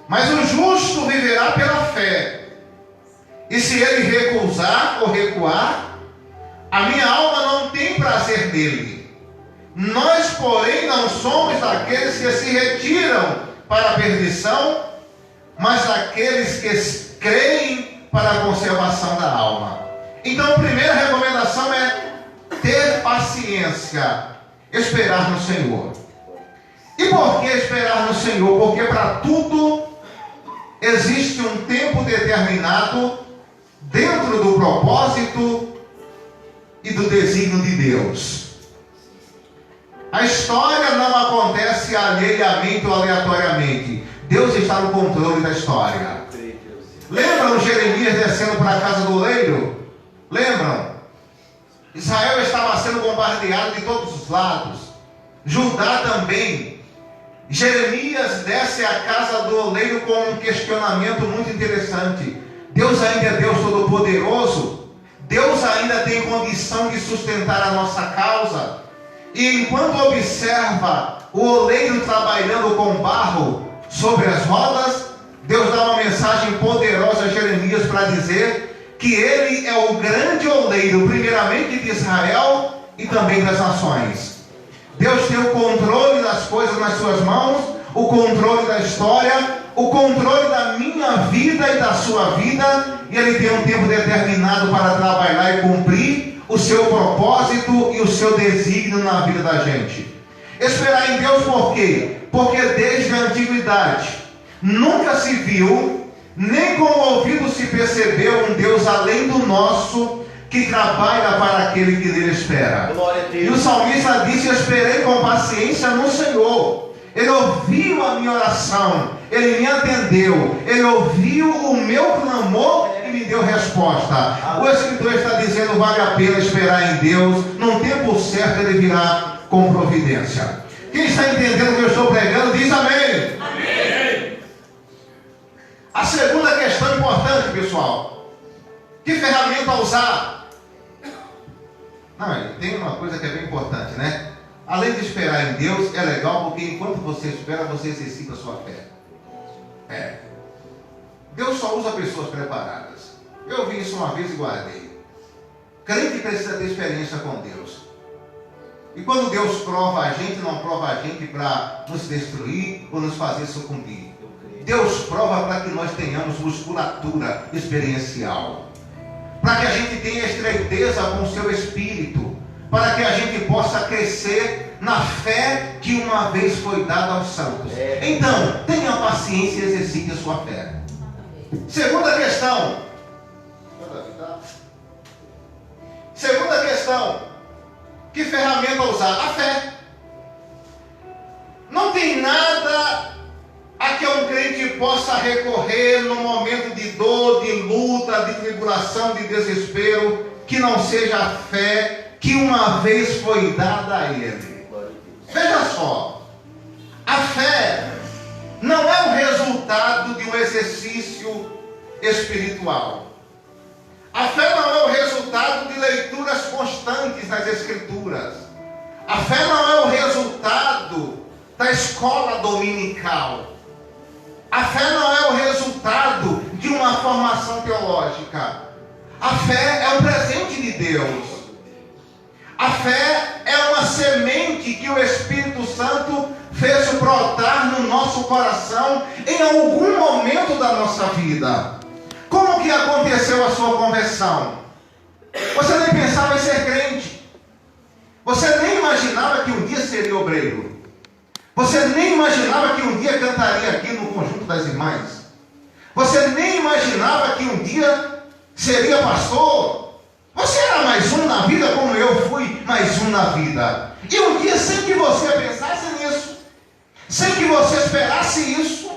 Mas o justo viverá pela fé. E se ele recusar ou recuar, a minha alma não tem prazer nele. Nós, porém, não somos daqueles que se retiram para a perdição, mas daqueles que creem para a conservação da alma. Então, a primeira recomendação é ter paciência, esperar no Senhor. E por que esperar no Senhor? Porque para tudo existe um tempo determinado dentro do propósito e do desígnio de Deus. A história não acontece alheiamente ou aleatoriamente. Deus está no controle da história. Lembram Jeremias descendo para a casa do oleiro? Lembram? Israel estava sendo bombardeado de todos os lados. Judá também. Jeremias desce à casa do oleiro com um questionamento muito interessante. Deus ainda é Deus Todo-Poderoso? Deus ainda tem condição de sustentar a nossa causa? E enquanto observa o oleiro trabalhando com barro sobre as rodas, Deus dá uma mensagem poderosa a Jeremias para dizer que ele é o grande oleiro, primeiramente de Israel e também das nações. Deus tem o controle das coisas nas suas mãos, o controle da história, o controle da minha vida e da sua vida, e Ele tem um tempo determinado para trabalhar e cumprir o seu propósito e o seu desígnio na vida da gente. Esperar em Deus por quê? Porque desde a antiguidade nunca se viu, nem com o ouvido se percebeu um Deus além do nosso, que trabalha para aquele que nele espera. E o salmista disse: esperei com paciência no Senhor. Ele ouviu a minha oração, Ele me atendeu, Ele ouviu o meu clamor e me deu resposta. O Escritor está dizendo: vale a pena esperar em Deus, num tempo certo Ele virá com providência. Quem está entendendo o que eu estou pregando, diz amém. Amém. A segunda questão importante, pessoal: que ferramenta usar? Não, tem uma coisa que é bem importante, né? Além de esperar em Deus, é legal porque enquanto você espera, você exercita a sua fé. Deus só usa pessoas preparadas. Eu vi isso uma vez e guardei. Crente precisa ter experiência com Deus. E quando Deus prova a gente, não prova a gente para nos destruir ou nos fazer sucumbir. Deus prova para que nós tenhamos musculatura experiencial. Para que a gente tenha estreiteza com o seu espírito. Para que a gente possa crescer na fé que uma vez foi dada aos santos. Então, tenha paciência e exercite a sua fé. Segunda questão. Que ferramenta usar? A fé. Não tem nada a que um crente possa recorrer no momento de dor, de luta, de tribulação, de desespero, que não seja a fé que uma vez foi dada a ele. Veja só, a fé não é o resultado de um exercício espiritual. A fé não é o resultado de leituras constantes das Escrituras. A fé não é o resultado da escola dominical. A fé não é o resultado de uma formação teológica. A fé é um presente de Deus. A fé é uma semente que o Espírito Santo fez brotar no nosso coração em algum momento da nossa vida. Como que aconteceu a sua conversão? Você nem pensava em ser crente. Você nem imaginava que um dia seria obreiro. Você nem imaginava que um dia cantaria aqui no conjunto das irmãs. Você nem imaginava que um dia seria pastor. Você era mais um na vida, como eu fui mais um na vida. E um dia, sem que você pensasse nisso, sem que você esperasse isso,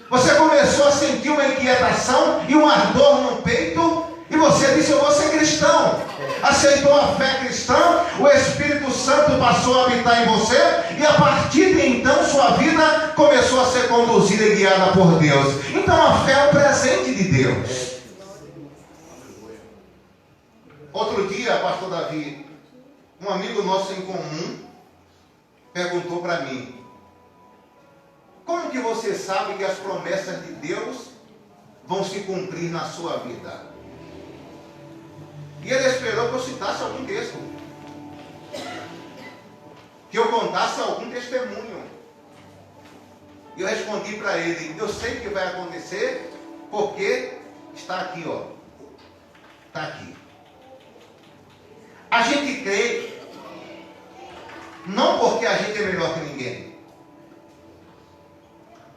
você começou a sentir uma inquietação e um ardor no peito, e você disse: eu vou ser cristão. Aceitou a fé cristã, o Espírito Santo passou a habitar em você, e a partir de então sua vida começou a ser conduzida e guiada por Deus. Então a fé é um presente de Deus. Outro dia, pastor Davi, um amigo nosso em comum perguntou para mim: como que você sabe que as promessas de Deus vão se cumprir na sua vida? E ele esperou que eu citasse algum texto, que eu contasse algum testemunho. E eu respondi para ele: eu sei que vai acontecer, porque está aqui, ó. Está aqui. A gente crê, não porque a gente é melhor que ninguém,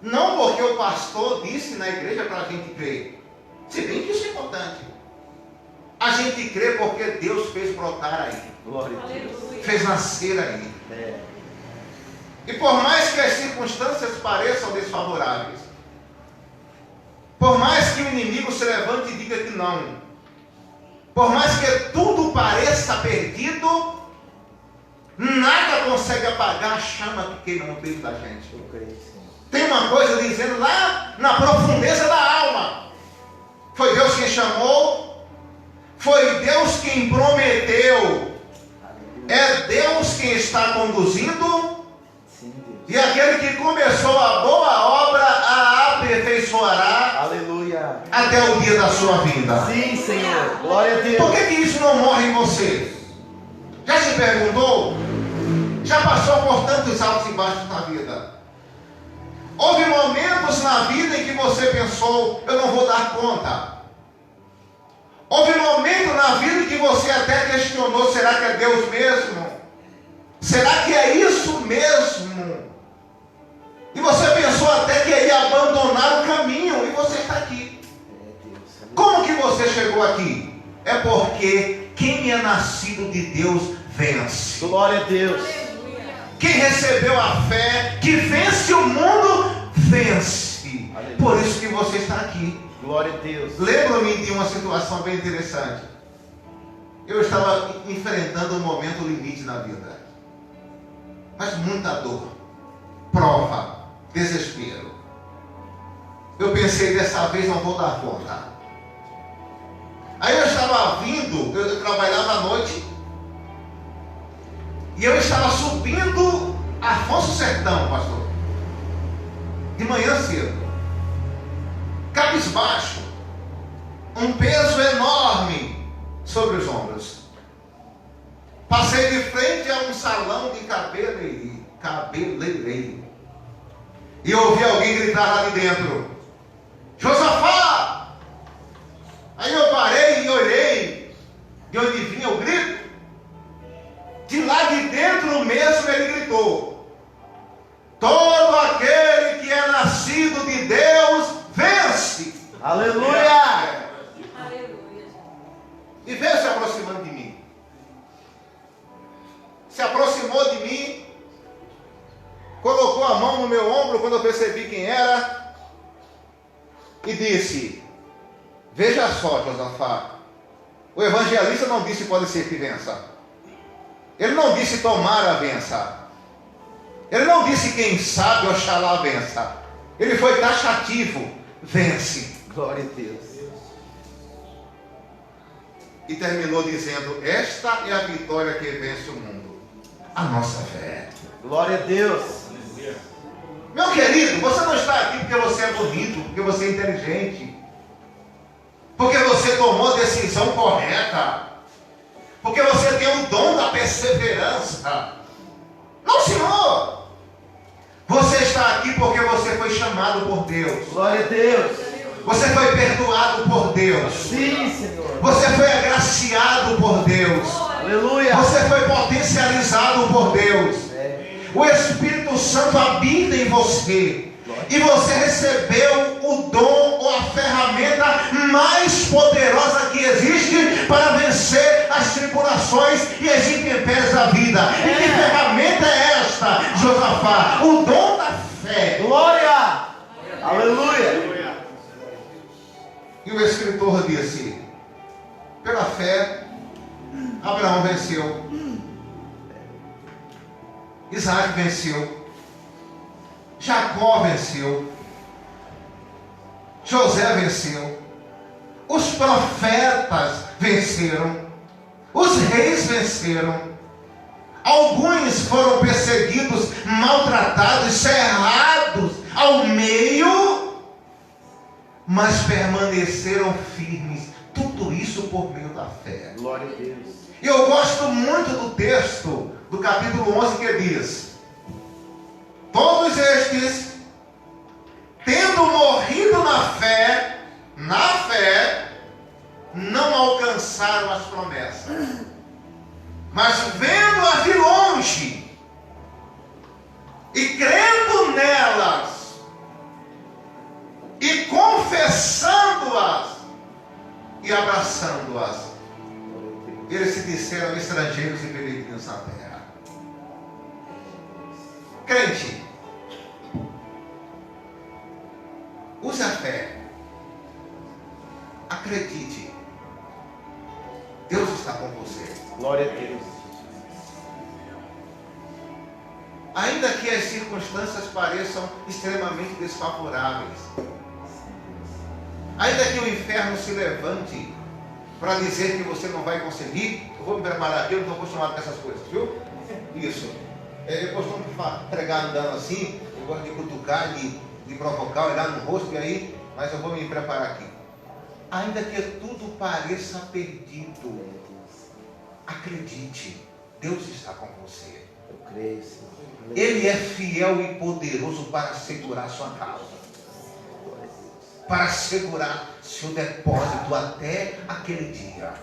não porque o pastor disse na igreja para a gente crer, se bem que isso é importante. A gente crê porque Deus fez brotar aí. Glória a Deus. Fez nascer aí. E por mais que as circunstâncias pareçam desfavoráveis, por mais que o inimigo se levante e diga que não, por mais que tudo pareça perdido, nada consegue apagar a chama que queima no peito da gente. Tem uma coisa dizendo lá na profundeza da alma: foi Deus quem chamou, foi Deus quem prometeu, é Deus quem está conduzindo, e aquele que começou a boa obra a aperfeiçoará. Aleluia. Até o dia da sua vinda. Sim, Senhor. Glória a Deus. Por que isso não morre em você? Já se perguntou? Já passou por tantos altos e baixos na vida? Houve momentos na vida em que você pensou: eu não vou dar conta. Houve momento na vida em que você até questionou: será que é Deus mesmo? Será que é isso mesmo? E você pensou até que ia abandonar o caminho, e você está aqui. Como que você chegou aqui? É porque quem é nascido de Deus vence. Glória a Deus. Quem recebeu a fé, que vence o mundo, vence. Aleluia. Por isso que você está aqui. Glória a Deus. Lembro-me de uma situação bem interessante. Eu estava enfrentando um momento limite na vida, mas muita dor, prova, desespero. Eu pensei: dessa vez não vou dar conta. Aí eu estava vindo, eu trabalhava à noite, e eu estava subindo Afonso Sertão, pastor, de manhã cedo, cabisbaixo, um peso enorme sobre os ombros. Passei de frente a um salão de cabeleireiro, e ouvi alguém gritar lá de dentro: Josafá! Aí eu parei e olhei de onde vinha o grito. De lá de dentro mesmo ele gritou: todo aquele que é nascido de Deus vence. Aleluia. E veio se aproximando de mim. Se aproximou de mim, colocou a mão no meu ombro quando eu percebi quem era, e disse: veja só, Josafá, o evangelista não disse pode ser que vença. Ele não disse tomara vença. Ele não disse quem sabe oxalá vença. Ele foi taxativo: vence. Glória a Deus. E terminou dizendo: esta é a vitória que vence o mundo, a nossa fé. Glória a Deus. Meu querido, você não está aqui porque você é bonito, porque você é inteligente, porque você tomou a decisão correta, porque você tem o dom da perseverança. Não, senhor. Você está aqui porque você foi chamado por Deus. Glória a Deus. Você foi perdoado por Deus. Sim, Senhor. Você foi agraciado por Deus. Aleluia. Você foi potencializado por Deus. o Espírito Santo habita em você. E você recebeu o dom ou a ferramenta mais poderosa que existe para vencer as tribulações e as intempéries da vida. E que ferramenta é esta, Josafá? O dom da fé. Glória! Aleluia! E o escritor disse: pela fé, Abraão venceu, Isaac venceu, Jacó venceu, José venceu, os profetas venceram, os reis venceram, alguns foram perseguidos, maltratados, cerrados ao meio, mas permaneceram firmes. Tudo isso por meio da fé. Glória a Deus. E eu gosto muito do texto do capítulo 11 que diz: todos estes, tendo morrido na fé, não alcançaram as promessas, mas vendo-as de longe e crendo nelas e confessando-as e abraçando-as, eles se disseram estrangeiros e peregrinos na terra. Crente, use a fé, acredite, Deus está com você. Glória a Deus. Ainda que as circunstâncias pareçam extremamente desfavoráveis, ainda que o inferno se levante para dizer que você não vai conseguir, eu vou me preparar aqui, eu não estou acostumado com essas coisas, viu? Isso. Eu costumo pregar andando assim, eu gosto de cutucar, de provocar, olhar no rosto, e aí, mas eu vou me preparar aqui. Ainda que tudo pareça perdido, acredite, Deus está com você. Eu creio, Senhor. Ele é fiel e poderoso para segurar sua causa, para segurar seu depósito até aquele dia.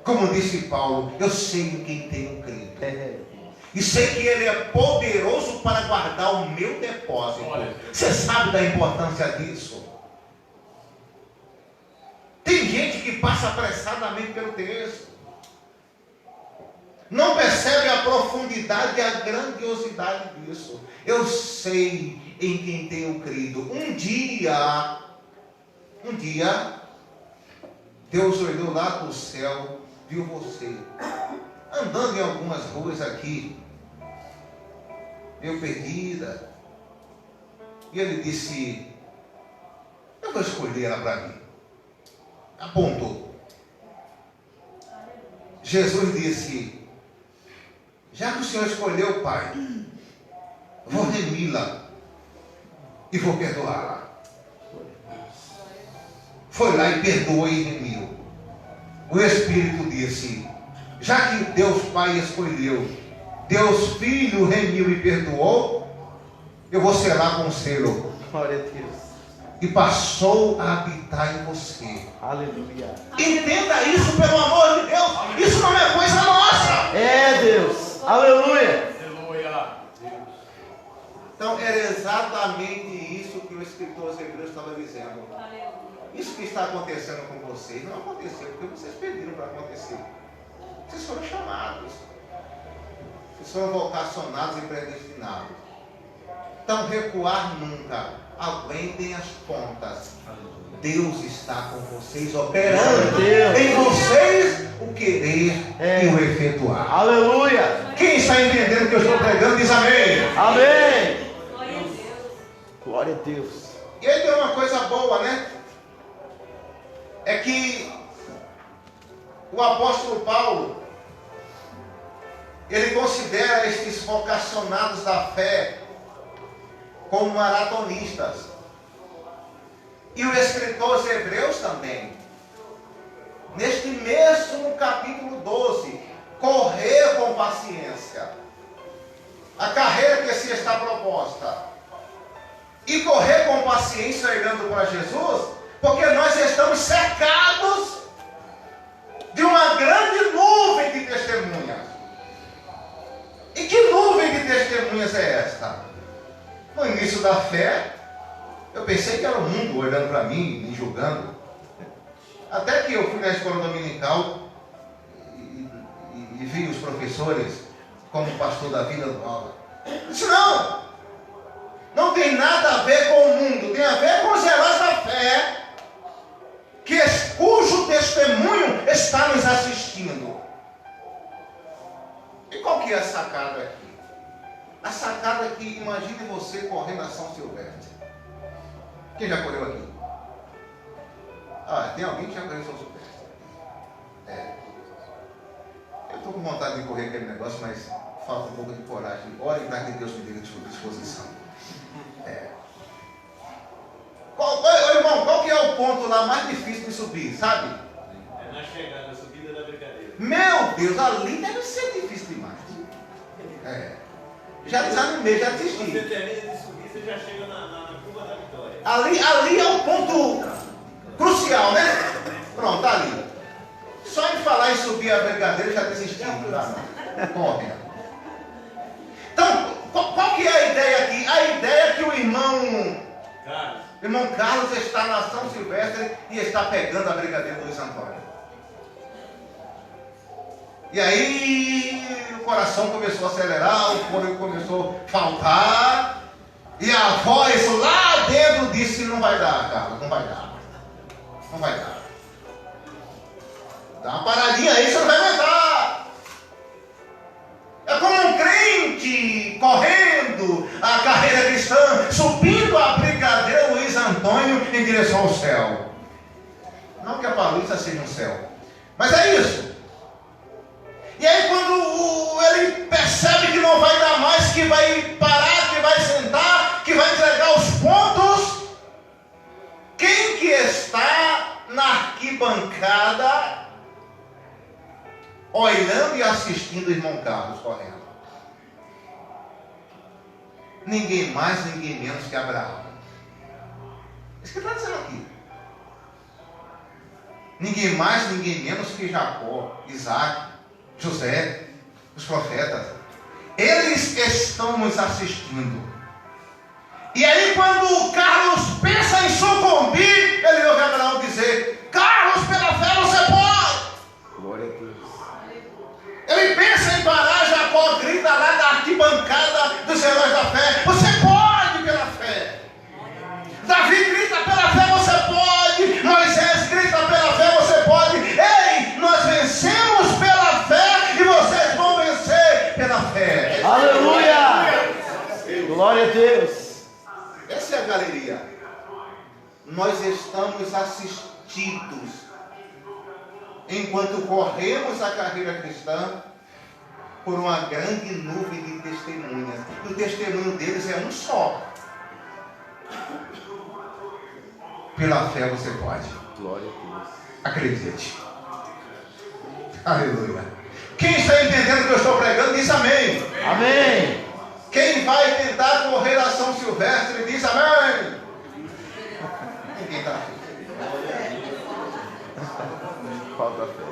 Como disse Paulo, eu sei em quem tenho crido, e sei que Ele é poderoso para guardar o meu depósito. Você sabe da importância disso? Tem gente que passa apressadamente pelo texto, não percebe a profundidade e a grandiosidade disso. Eu sei em quem tenho crido. Um dia, Deus olhou lá para o céu, viu você andando em algumas ruas aqui, meio perdida, e Ele disse: eu vou escolher ela para mim. Apontou. Jesus disse: já que o Senhor escolheu, Pai, vou remi-la e vou perdoá-la. Foi lá e perdoou e remiu. O Espírito disse: já que Deus Pai escolheu, Deus Filho remiu e perdoou, eu vou selar com o selo. Glória a Deus. E passou a habitar em você. Aleluia. Entenda isso, pelo amor de Deus. Isso não é coisa nossa. É Deus. Aleluia. Então era exatamente isso que o escritor aos Hebreus estava dizendo. Isso que está acontecendo com vocês não aconteceu porque vocês pediram para acontecer. Vocês foram chamados. Vocês foram vocacionados e predestinados. Então recuar nunca. Aguentem as pontas. Deus está com vocês, operando em vocês o querer e o efetuar. Aleluia. Quem está entendendo o que eu estou pregando diz amém. Amém. Glória a Deus. E aí tem uma coisa boa, né? É que o apóstolo Paulo, ele considera estes vocacionados da fé como maratonistas. E o escritor aos Hebreus também. Neste mesmo capítulo 12, correr com paciência a carreira que se está proposta. E correr com paciência olhando para Jesus, porque nós estamos cercados de uma grande nuvem de testemunhas. E que nuvem de testemunhas testemunhas é esta? No início da fé, eu pensei que era o mundo olhando para mim, me julgando. Até que eu fui na escola dominical e vi os professores como pastor da vida nova. Disse, não tem nada a ver com o mundo, tem a ver com os heróis da fé, cujo testemunho está nos assistindo. E qual que é a sacada aqui? A sacada aqui, imagine você correndo a São Silvestre. Quem já correu aqui? Tem alguém que já correu São Silvestre? Eu estou com vontade de correr aquele negócio, mas falta um pouco de coragem. Ore para que Deus me dê disposição. Irmão, qual que é o ponto lá mais difícil de subir, sabe? É na chegada, a subida da brincadeira. Meu Deus, ali deve ser difícil demais. Já desanimei, já desisti. Quando você termina de subir, você já chega na curva da vitória. Ali é o ponto crucial, né? Pronto, tá ali. Só em falar em subir a brincadeira já desisti. Não dá não. Correndo. Então, qual que é a ideia aqui? A ideia é que o irmão Carlos está na São Silvestre e está pegando a brincadeira do Luiz Antônio. E aí o coração começou a acelerar, o fôlego começou a faltar, e a voz lá dentro disse, não vai dar, Carlos, não vai dar. Não vai dar. Dá uma paradinha aí, você não vai aguentar. É como um crente correndo a carreira cristã, subindo a brincadeira Luiz Antônio em direção ao céu. Não que a Paulista seja um céu, mas é isso. E aí quando ele percebe que não vai dar mais, que vai parar, que vai sentar, que vai entregar os pontos, quem que está na arquibancada olhando e assistindo o irmão Carlos correndo? Ninguém mais, ninguém menos que Abraão. Isso que está dizendo aqui. Ninguém mais, ninguém menos que Jacó, Isaac, José, os profetas. Eles estão nos assistindo. E aí quando o Carlos pensa em sucumbir, ele ouve Abraão dizer, Carlos, pela fé você pode. Glória a Deus. Ele pensa em parar, Jacó grita lá da arquibancada dos heróis da fé, você pode pela fé. Davi grita pela fé, você pode. Moisés grita pela fé, você pode. Ei, nós vencemos pela fé e vocês vão vencer pela fé. Aleluia! Glória a Deus. Essa é a galeria. Nós estamos assistidos enquanto corremos a carreira cristã por uma grande nuvem de testemunhas. E o testemunho deles é um só. Pela fé você pode. Glória a Deus. Acredite. Aleluia. Quem está entendendo o que eu estou pregando, diz amém. Amém. Quem vai tentar correr a São Silvestre, diz amém. Ninguém está aqui. Falta fé.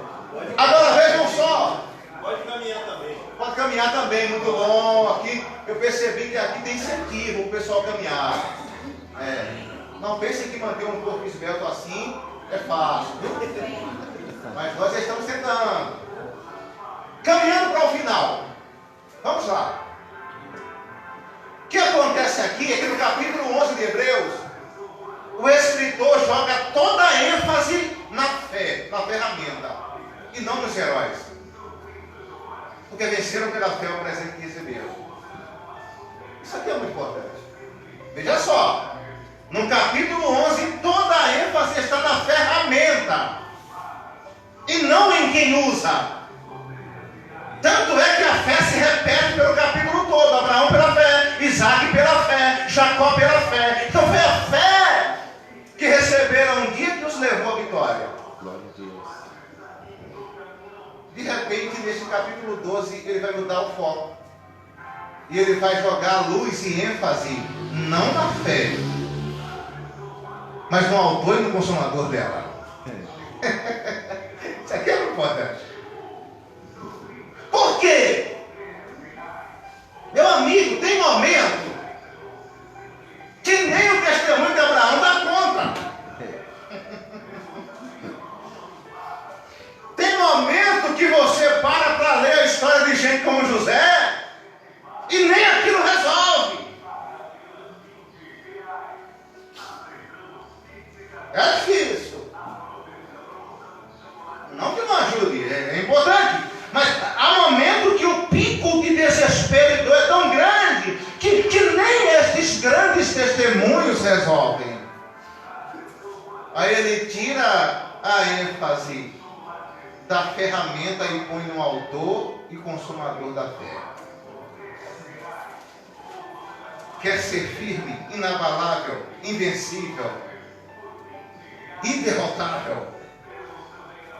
Agora vejam só. Pode caminhar também. Pode caminhar também, muito bom. Aqui eu percebi que aqui tem incentivo o pessoal caminhar. Não pensem que manter um corpo esbelto assim é fácil. Mas nós já estamos tentando. Caminhando para o final. Vamos lá. O que acontece aqui é que no capítulo 11 de Hebreus, o escritor joga toda a ênfase na fé, na ferramenta, e não nos heróis. Porque venceram pela fé o presente que receberam. Isso aqui é muito importante. Veja só. No capítulo 11, toda a ênfase está na ferramenta e não em quem usa. Tanto é que a fé se repete pelo capítulo todo. Abraão pela fé, Isaac pela fé, Jacó pela fé. Então foi a fé que receberam um dia que os levou à vitória. Glória a Deus. De repente, nesse capítulo 12, ele vai mudar o foco. E ele vai jogar luz e ênfase não na fé, mas no autor e no consumador dela. Isso aqui é importante. Por quê? Meu amigo, que tem momento que nem o testemunho de Abraão dá conta. Tem momento que você para ler a história de gente como José e nem aquilo resolve. É difícil. Não que não ajude, é importante. Mas há momento que o pico de desespero e dor é tão grande que nem esses grandes testemunhos resolvem. Aí ele tira a ênfase da ferramenta e põe no autor e consumador da fé. Quer ser firme, inabalável, invencível, inderrotável.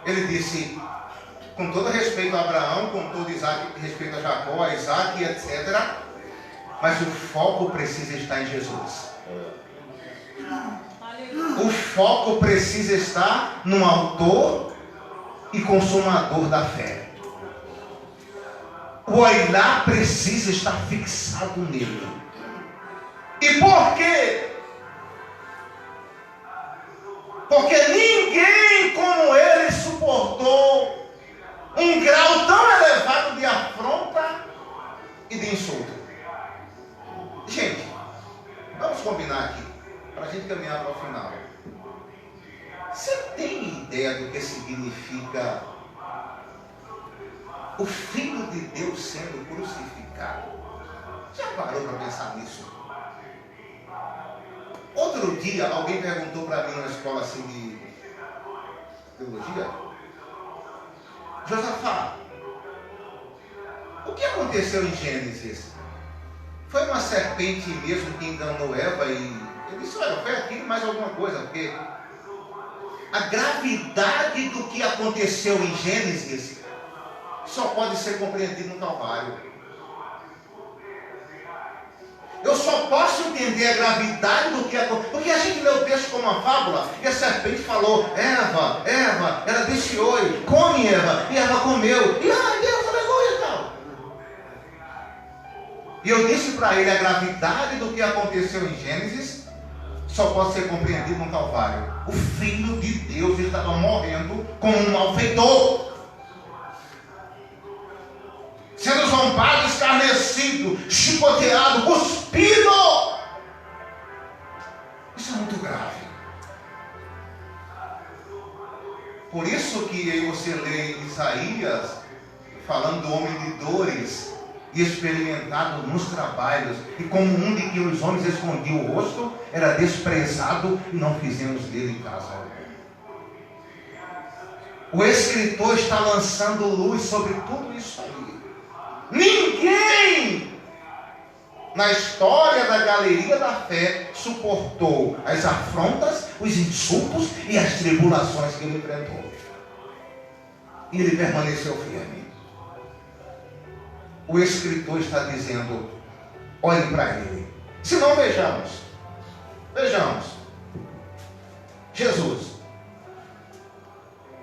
Ele disse, com todo respeito a Abraão, com todo respeito a Jacó, a Isaac, etc. Mas o foco precisa estar em Jesus. O foco precisa estar no autor e consumador da fé. O olhar precisa estar fixado nele. E por quê? Porque ninguém como ele suportou um grau tão elevado de afronta e de insulto. Gente, vamos combinar aqui, para a gente caminhar para o final. Você tem ideia do que significa o Filho de Deus sendo crucificado? Já parou para pensar nisso? Outro dia, alguém perguntou para mim na escola assim de teologia, Josafá, o que aconteceu em Gênesis? Foi uma serpente mesmo que enganou Eva e eu disse, olha, foi aquilo mais alguma coisa, porque a gravidade do que aconteceu em Gênesis só pode ser compreendido no Calvário. Eu só posso entender a gravidade do que aconteceu, porque a gente lê o texto como uma fábula, e a serpente falou, Eva, ela disse oi, come Eva, e Eva comeu, e Deus, aleluia e tal. E eu disse para ele, a gravidade do que aconteceu em Gênesis só pode ser compreendido no Calvário. O Filho de Deus estava morrendo como um malfeitor, sendo zombado, escarnecido, chicoteado, cuspido. Isso é muito grave. Por isso que você lê Isaías falando do homem de dores e experimentado nos trabalhos, e como um de que os homens escondiam o rosto, era desprezado e não fizemos dele caso. O escritor está lançando luz sobre tudo isso aí. Ninguém na história da galeria da fé suportou as afrontas, os insultos e as tribulações que ele enfrentou. E ele permaneceu firme. O escritor está dizendo, olhem para ele. Se não, vejamos. Jesus.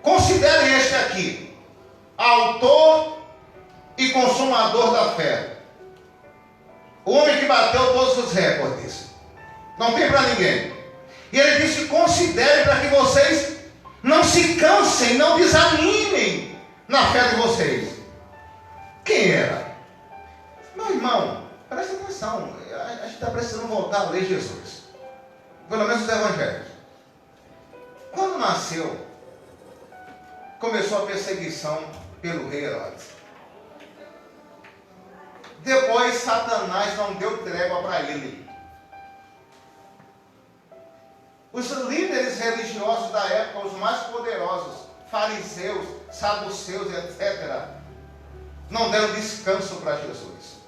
Considerem este aqui, autor e consumador da fé. O homem que bateu todos os recordes. Não tem para ninguém. E ele disse, considerem para que vocês não se cansem, não desanimem na fé de vocês. Quem era? Meu irmão, presta atenção. A gente está precisando voltar a ler Jesus. Pelo menos os evangelhos. Quando nasceu, começou a perseguição pelo rei Herodes. Depois Satanás não deu trégua para ele. Os líderes religiosos da época, os mais poderosos, fariseus, saduceus, etc., não deram descanso para Jesus.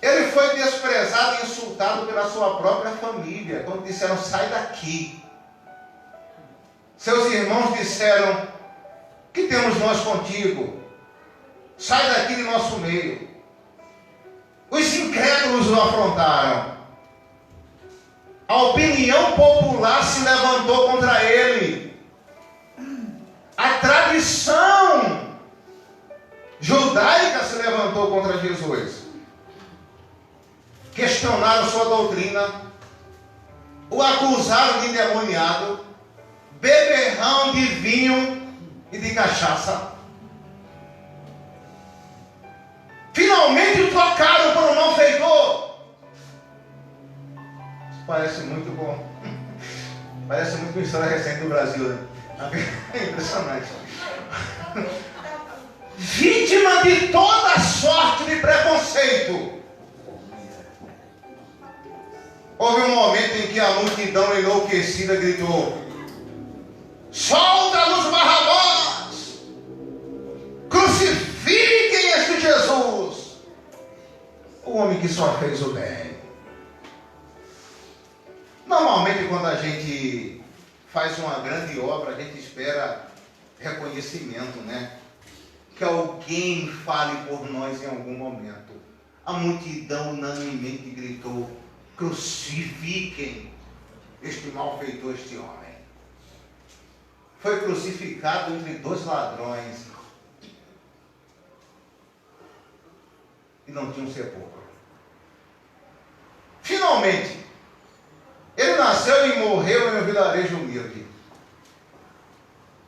Ele foi desprezado e insultado pela sua própria família, quando disseram, sai daqui. Seus irmãos disseram, que temos nós contigo? Sai daqui de nosso meio. Os incrédulos o afrontaram. A opinião popular se levantou contra ele. A tradição judaica se levantou contra Jesus. questionaram sua doutrina, o acusaram de endemoniado, beberrão de vinho e de cachaça. Finalmente o trocaram por um malfeitor. Parece muito bom. Parece muito uma história recente do Brasil, né? É impressionante. Vítima de toda sorte de preconceito. Houve um momento em que a multidão enlouquecida gritou: solta-nos Barrabás! Crucifiquem este Jesus! O homem que só fez o bem. Normalmente, quando a gente faz uma grande obra, a gente espera reconhecimento, né? Que alguém fale por nós em algum momento. A multidão unanimemente gritou: crucifiquem este malfeitor, este homem. Foi crucificado entre dois ladrões e não tinha um sepulcro. Finalmente, ele nasceu e morreu em um vilarejo humilde,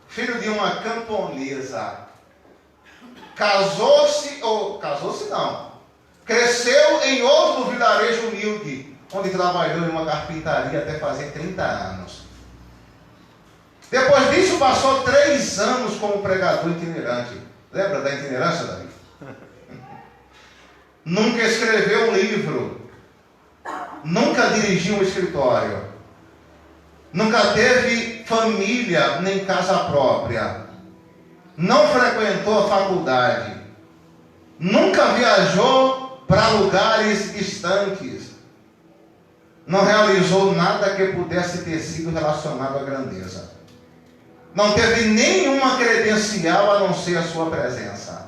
filho de uma camponesa. Cresceu em outro vilarejo humilde, onde trabalhou em uma carpintaria até fazer 30 anos. Depois disso, passou 3 anos como pregador itinerante. Lembra da itinerância, Davi? Nunca escreveu um livro. Nunca dirigiu um escritório. Nunca teve família nem casa própria. Não frequentou a faculdade. Nunca viajou para lugares distantes. Não realizou nada que pudesse ter sido relacionado à grandeza. Não teve nenhuma credencial a não ser a sua presença.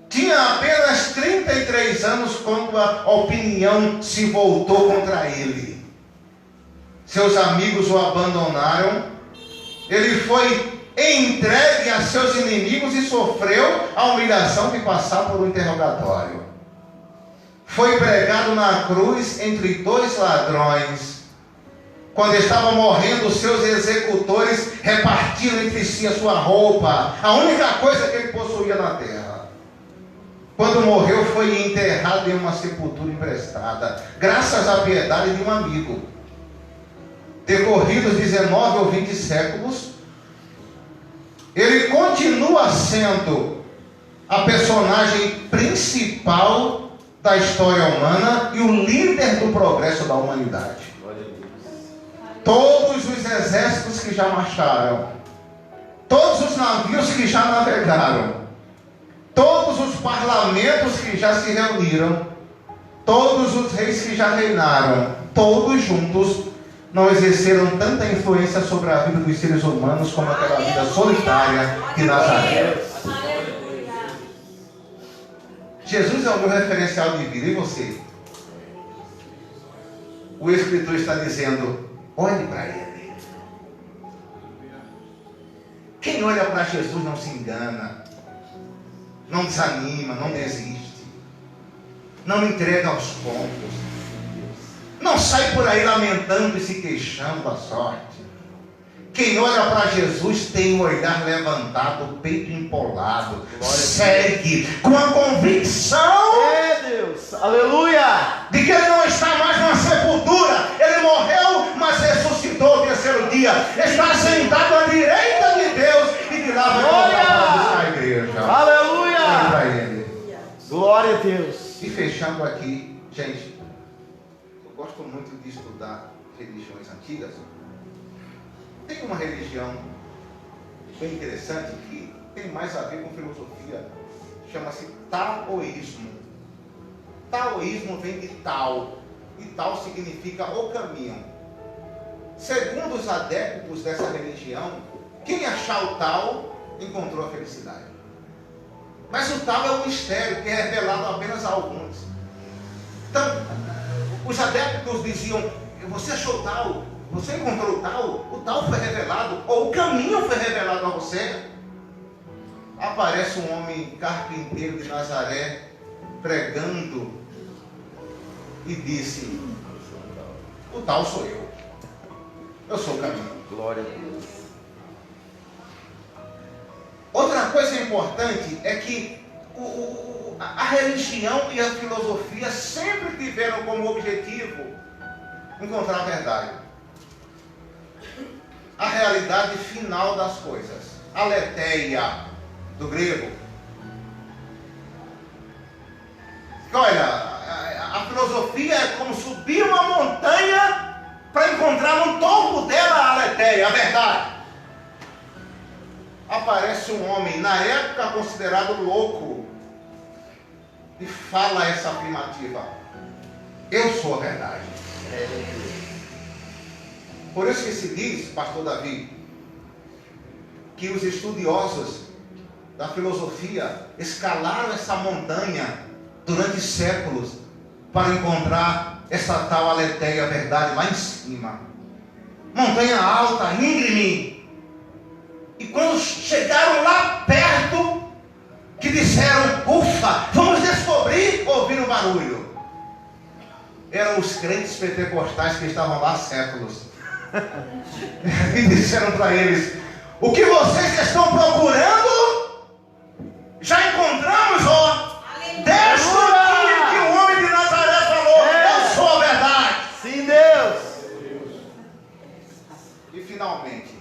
Tinha apenas 33 anos quando a opinião se voltou contra ele. Seus amigos o abandonaram. Ele foi entregue a seus inimigos e sofreu a humilhação de passar por um interrogatório. Foi pregado na cruz entre 2 ladrões. Quando estava morrendo, seus executores repartiram entre si a sua roupa, a única coisa que ele possuía na terra. Quando morreu, foi enterrado em uma sepultura emprestada, graças à piedade de um amigo. Decorridos 19 ou 20 séculos, ele continua sendo a personagem principal da história humana e o líder do progresso da humanidade. Todos os exércitos que já marcharam, todos os navios que já navegaram, todos os parlamentos que já se reuniram, todos os reis que já reinaram, todos juntos não exerceram tanta influência sobre a vida dos seres humanos como aquela vida solitária de Nazaré. Jesus é o meu referencial de vida, e você? O Escritor está dizendo: olhe para Ele. Quem olha para Jesus não se engana, não desanima, não desiste, não entrega aos pontos, não sai por aí lamentando e se queixando da sorte. Quem olha para Jesus tem o olhar levantado, o peito empolado, segue com a convicção Deus, aleluia, de que ele não está mais na sepultura. Ele morreu, mas ressuscitou ao 3º dia. Está sentado à direita de Deus e de lá vai voltar para buscar a igreja. aleluia, Olhe para Ele. glória a Deus. E fechando aqui, gente, eu gosto muito de estudar religiões antigas. Tem uma religião bem interessante que tem mais a ver com filosofia, chama-se taoísmo. Taoísmo vem de Tao, e Tao significa o caminho. Segundo os adeptos dessa religião, quem achar o Tao encontrou a felicidade. Mas o Tao é um mistério que é revelado apenas a alguns. Então, os adeptos diziam: você achou o Tao? Você encontrou o Tao foi revelado, ou o caminho foi revelado a você. Aparece um homem carpinteiro de Nazaré pregando e disse: o tal sou eu. Eu sou o caminho. Glória a Deus. Outra coisa importante é que a religião e a filosofia sempre tiveram como objetivo encontrar a verdade, a realidade final das coisas, aletheia, do grego. Olha, a filosofia é como subir uma montanha para encontrar no topo dela a aletheia, a verdade. Aparece um homem, na época considerado louco, e fala essa afirmativa: eu sou a verdade. Por isso que se diz, pastor Davi, que os estudiosos da filosofia escalaram essa montanha durante séculos para encontrar essa tal aletheia, a verdade, lá em cima. Montanha alta, íngreme. E quando chegaram lá perto, que disseram: ufa, vamos descobrir, ouviram um barulho. Eram os crentes pentecostais que estavam lá há séculos. E disseram para eles: o que vocês estão procurando, já encontramos, ó. Desde que o homem de Nazaré falou: eu sou a verdade. Sim, Deus. E finalmente,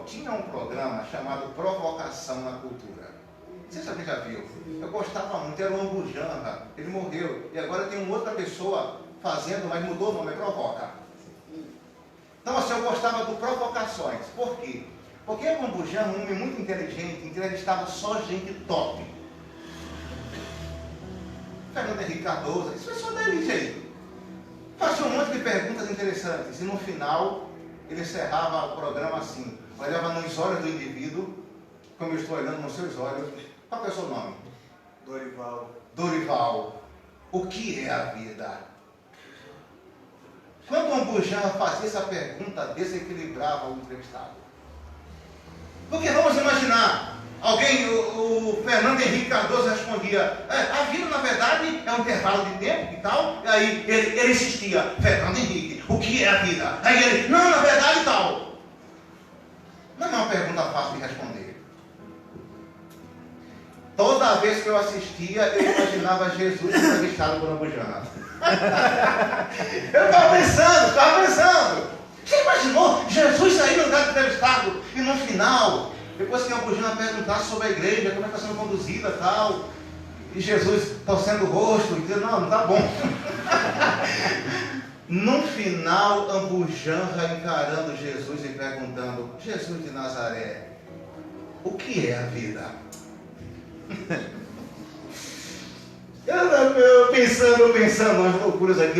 tinha um programa chamado Provocação na Cultura. Não sei se alguém já viu. Eu gostava muito, era o Ambu Janra. Ele morreu. E agora tem uma outra pessoa fazendo, mas mudou o nome, é Provoca. Então assim, eu gostava do Provocações. Por quê? Porque o Ambu Janra, um homem muito inteligente, entrevistava só gente top. Fernando Henrique Cardoso, isso é só da elite aí. Fazia um monte de perguntas interessantes. E no final, ele encerrava o programa assim: olhava nos olhos do indivíduo, como eu estou olhando nos seus olhos. Qual é o seu nome? Dorival. O que é a vida? Quando o Ambu Janra fazia essa pergunta, desequilibrava o entrevistado. Porque vamos imaginar, o Fernando Henrique Cardoso respondia: a vida na verdade é um intervalo de tempo e tal. E aí ele insistia: Fernando Henrique, o que é a vida? Aí ele: não, na verdade tal. Não é uma pergunta fácil de responder. Toda vez que eu assistia, eu imaginava Jesus entrevistado por Ambu Janra. Eu estava pensando. Você imaginou Jesus sair no lugar de entrevistado e no final, depois que Ambu Janra perguntasse sobre a igreja, como é que está sendo conduzida e tal, e Jesus torcendo o rosto e dizendo: não está bom. No final, Ambu Janra encarando Jesus e perguntando: Jesus de Nazaré, o que é a vida? Eu pensando, as loucuras aqui,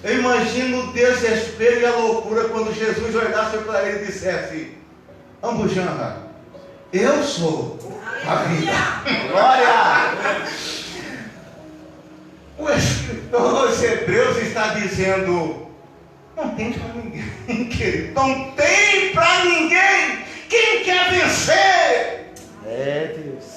eu imagino o desespero e a loucura quando Jesus olhasse para ele e dissesse: Ambu Janra, eu sou a vida. Glória! Os Hebreus está dizendo: não tem para ninguém, querido, não tem para ninguém. Quem quer vencer? É, Deus.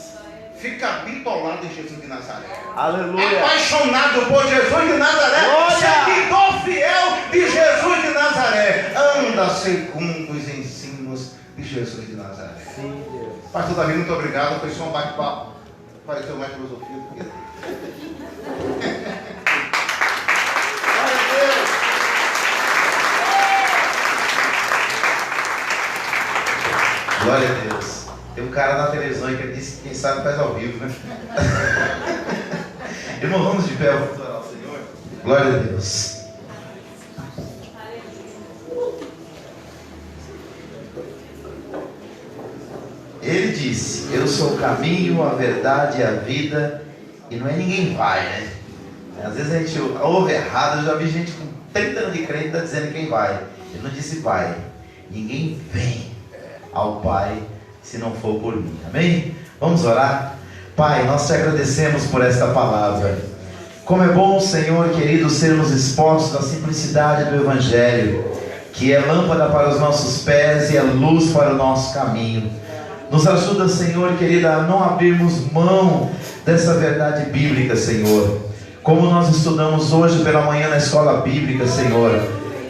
Fica bitolado em Jesus de Nazaré. Aleluia. Apaixonado por Jesus de Nazaré. Glória. Seguidor fiel de Jesus de Nazaré. Anda segundo os ensinos de Jesus de Nazaré. Sim, Deus. Pastor Davi, muito obrigado. Foi só um bate-papo. Pareceu mais filosofia do que... Glória a Deus. Glória a Deus. Tem um cara na televisão aí que ele disse que quem sabe faz ao vivo, né? Irmão, vamos de pé, vamos orar ao Senhor. Glória a Deus. Ele disse: eu sou o caminho, a verdade e a vida. E não é ninguém vai, né? Às vezes a gente ouve errado. Eu já vi gente com 30 anos de crente dizendo quem vai. Ele não disse vai. Ninguém vem ao Pai se não for por mim. Amém? Vamos orar? Pai, nós te agradecemos por esta palavra. Como é bom, Senhor querido, sermos expostos à simplicidade do Evangelho, que é lâmpada para os nossos pés e é luz para o nosso caminho. Nos ajuda, Senhor querido, a não abrirmos mão dessa verdade bíblica, Senhor. como nós estudamos hoje pela manhã na escola bíblica, Senhor.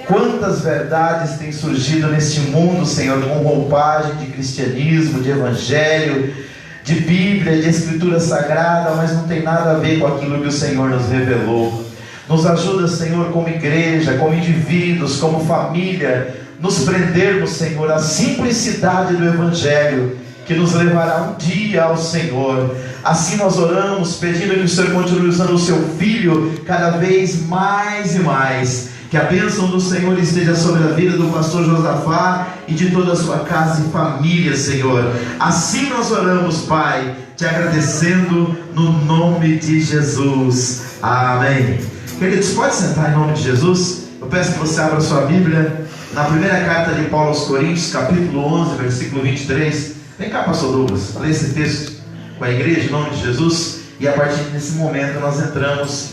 Quantas verdades têm surgido neste mundo, Senhor, com roupagem de cristianismo, de evangelho, de Bíblia, de Escritura Sagrada, mas não tem nada a ver com aquilo que o Senhor nos revelou. Nos ajuda, Senhor, como igreja, como indivíduos, como família, nos prendermos, Senhor, à simplicidade do evangelho, que nos levará um dia ao Senhor. Assim nós oramos, pedindo que o Senhor continue usando o seu Filho cada vez mais e mais. Que a bênção do Senhor esteja sobre a vida do pastor Josafá e de toda a sua casa e família, Senhor. Assim nós oramos, Pai, te agradecendo no nome de Jesus. Amém. Queridos, pode sentar em nome de Jesus? Eu peço que você abra sua Bíblia na primeira carta de Paulo aos Coríntios, capítulo 11, versículo 23. Vem cá, pastor Douglas, lê esse texto com a igreja em nome de Jesus. E a partir desse momento nós entramos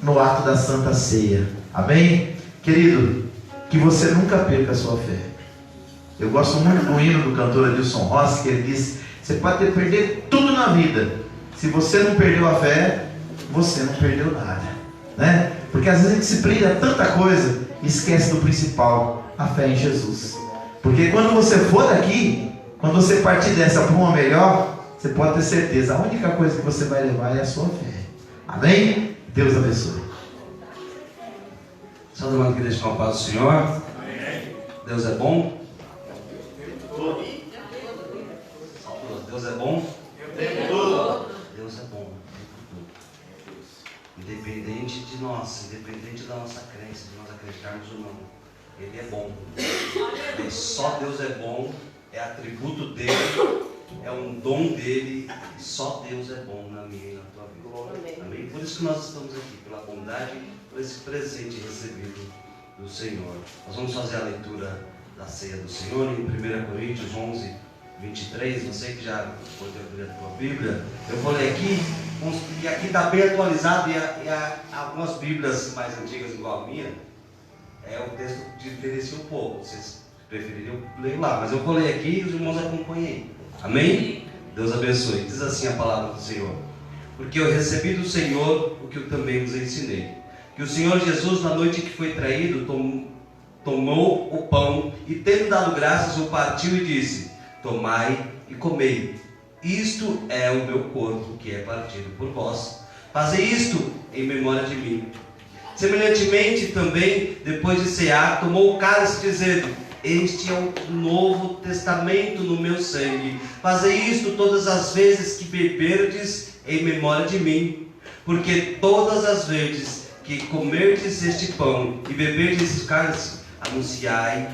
no ato da Santa Ceia. Amém? Querido, que você nunca perca a sua fé. Eu gosto muito do hino do cantor Adilson Rossi, que ele diz: você pode perder tudo na vida, se você não perdeu a fé, você não perdeu nada, né? Porque às vezes a gente se prende a tanta coisa e esquece do principal, a fé em Jesus. Porque quando você for daqui, quando você partir dessa para uma melhor, você pode ter certeza, a única coisa que você vai levar é a sua fé. Amém? Deus abençoe. Santo irmão, que deixa com a paz do Senhor. Amém. Deus é bom. Deus é bom. Deus é bom. Independente de nós, independente da nossa crença, de nós acreditarmos ou não, Ele é bom. E só Deus é bom, é atributo dele, é um dom dele, e só Deus é bom na minha e na tua vida. Amém? Por isso que nós estamos aqui, pela bondade, por esse presente recebido do Senhor. Nós vamos fazer a leitura da ceia do Senhor em 1 Coríntios 11, 23. Você que já pode abrir a tua Bíblia, eu vou ler aqui, e aqui está bem atualizado, e algumas Bíblias mais antigas, igual a minha, o texto diferencia um pouco. Vocês prefeririam ler lá, mas eu vou ler aqui e os irmãos acompanhem. Amém? Deus abençoe. Diz assim a palavra do Senhor: porque eu recebi do Senhor o que eu também vos ensinei, que o Senhor Jesus, na noite que foi traído, tomou o pão e, tendo dado graças, o partiu e disse: tomai e comei, isto é o meu corpo, que é partido por vós. Fazei isto em memória de mim. Semelhantemente também, depois de cear, tomou o cálice, dizendo: este é o novo testamento no meu sangue. Fazei isto todas as vezes que beberdes em memória de mim. Porque todas as vezes que comerdes este pão e beberdes este cálice, anunciai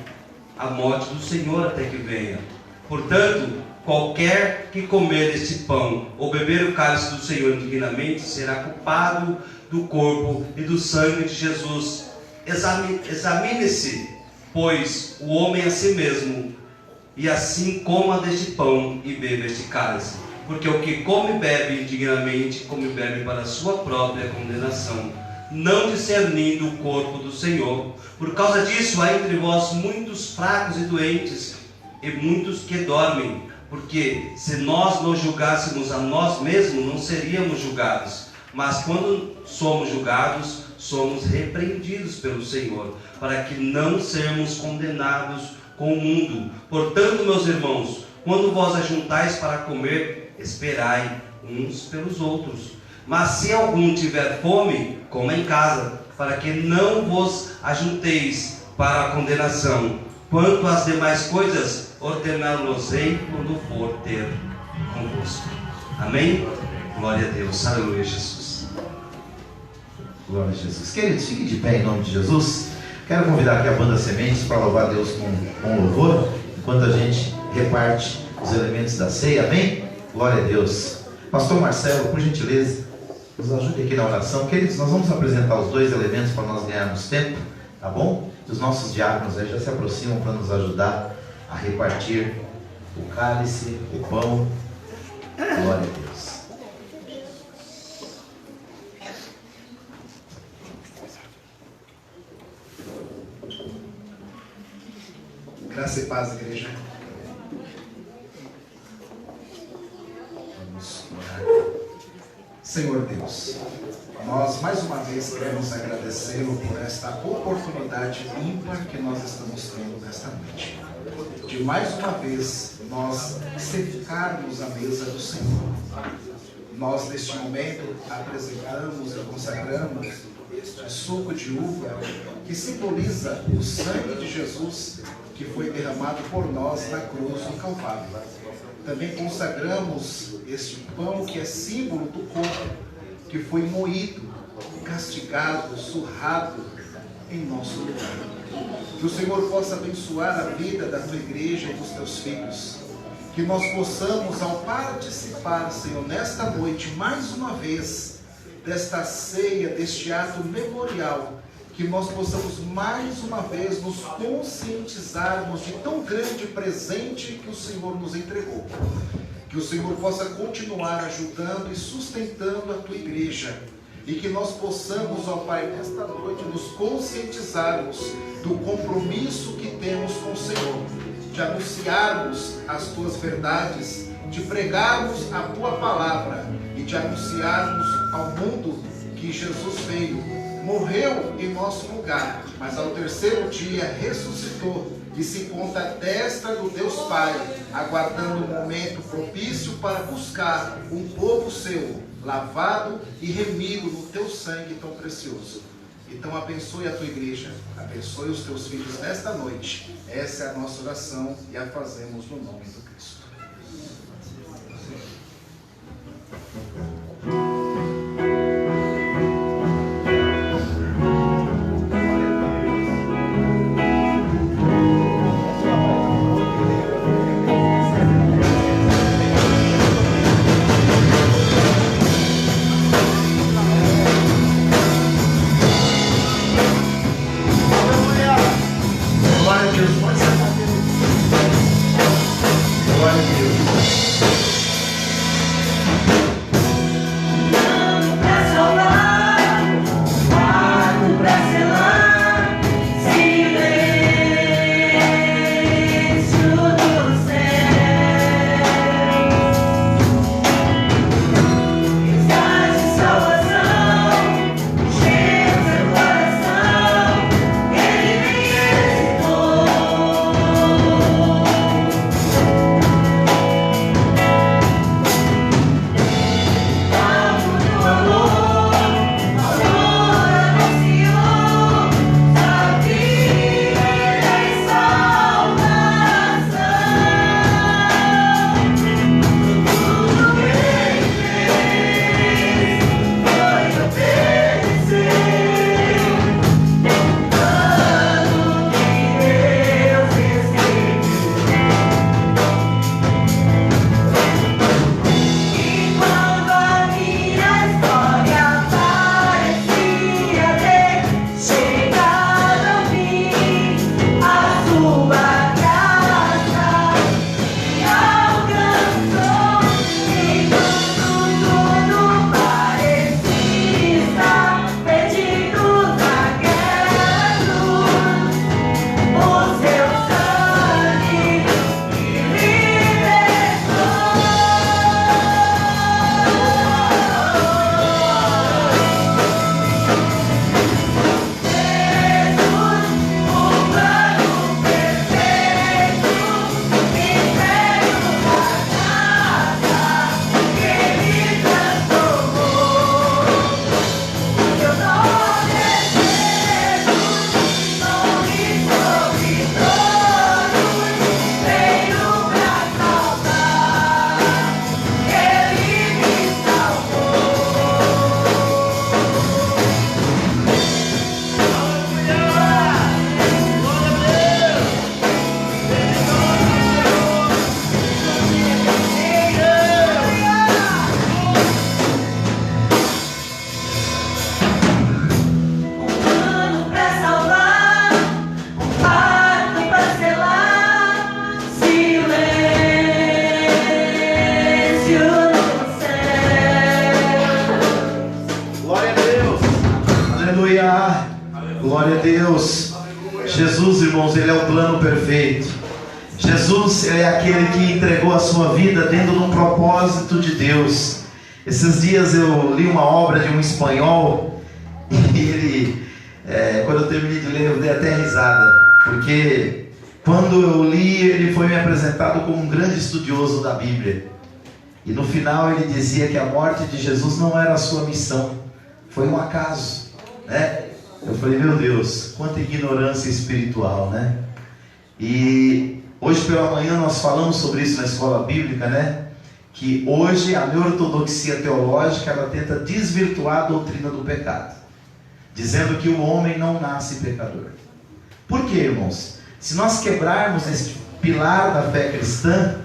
a morte do Senhor até que venha. Portanto, qualquer que comer este pão ou beber o cálice do Senhor indignamente será culpado do corpo e do sangue de Jesus. Examine-se, pois, o homem a si mesmo, e assim coma deste pão e beba este cálice. Porque o que come e bebe indignamente, come e bebe para a sua própria condenação, não discernindo o corpo do Senhor. Por causa disso, há entre vós muitos fracos e doentes, e muitos que dormem. Porque se nós nos julgássemos a nós mesmos, não seríamos julgados. Mas quando somos julgados, somos repreendidos pelo Senhor, para que não sermos condenados com o mundo. Portanto, meus irmãos, quando vós ajuntais para comer, esperai uns pelos outros. Mas se algum tiver fome, coma em casa, para que não vos ajunteis para a condenação. Quanto às demais coisas, ordená-los-ei quando for ter convosco. Amém? Glória a Deus. Aleluia, Jesus. Glória a Jesus. Queridos, fiquem de pé em nome de Jesus. Quero convidar aqui a banda Sementes para louvar Deus com louvor, enquanto a gente reparte os elementos da ceia. Amém? Glória a Deus. Pastor Marcelo, por gentileza, nos ajude aqui na oração. Queridos, nós vamos apresentar os dois elementos para nós ganharmos tempo, tá bom? Os nossos diáconos aí já se aproximam para nos ajudar a repartir o cálice, o pão. Glória a Deus. Graça e paz, igreja. Vamos orar. Senhor Deus, nós mais uma vez queremos agradecê-lo por esta oportunidade ímpar que nós estamos tendo nesta noite. De mais uma vez nós cercarmos a mesa do Senhor. Nós neste momento apresentamos e consagramos este suco de uva que simboliza o sangue de Jesus que foi derramado por nós na cruz do Calvário. Também consagramos este pão que é símbolo do corpo que foi moído, castigado, surrado em nosso lugar. Que o Senhor possa abençoar a vida da tua igreja e dos teus filhos. Que nós possamos, ao participar, Senhor, nesta noite, mais uma vez, desta ceia, deste ato memorial, que nós possamos mais uma vez nos conscientizarmos de tão grande presente que o Senhor nos entregou. Que o Senhor possa continuar ajudando e sustentando a tua igreja. E que nós possamos, ó Pai, nesta noite nos conscientizarmos do compromisso que temos com o Senhor, de anunciarmos as tuas verdades, de pregarmos a tua palavra e de anunciarmos ao mundo que Jesus veio, morreu em nosso lugar, mas ao terceiro dia ressuscitou e se encontra à destra do Deus Pai, aguardando um momento propício para buscar um povo seu, lavado e remido no teu sangue tão precioso. Então abençoe a tua igreja, abençoe os teus filhos nesta noite. Essa é a nossa oração e a fazemos no nome do Cristo. Glória a Deus. Jesus, irmãos, Ele é o plano perfeito. Jesus, Ele é aquele que entregou a sua vida dentro de um propósito de Deus. Esses dias eu li uma obra de um espanhol e ele, quando eu terminei de ler, eu dei até risada, porque quando eu li, ele foi me apresentado como um grande estudioso da Bíblia. E no final ele dizia que a morte de Jesus não era a sua missão, foi um acaso, né? Eu falei, meu Deus, quanta ignorância espiritual, né? E hoje pela manhã nós falamos sobre isso na escola bíblica, né? Que hoje a neortodoxia teológica, ela tenta desvirtuar a doutrina do pecado, dizendo que o homem não nasce pecador. Por quê, irmãos? Se nós quebrarmos este pilar da fé cristã,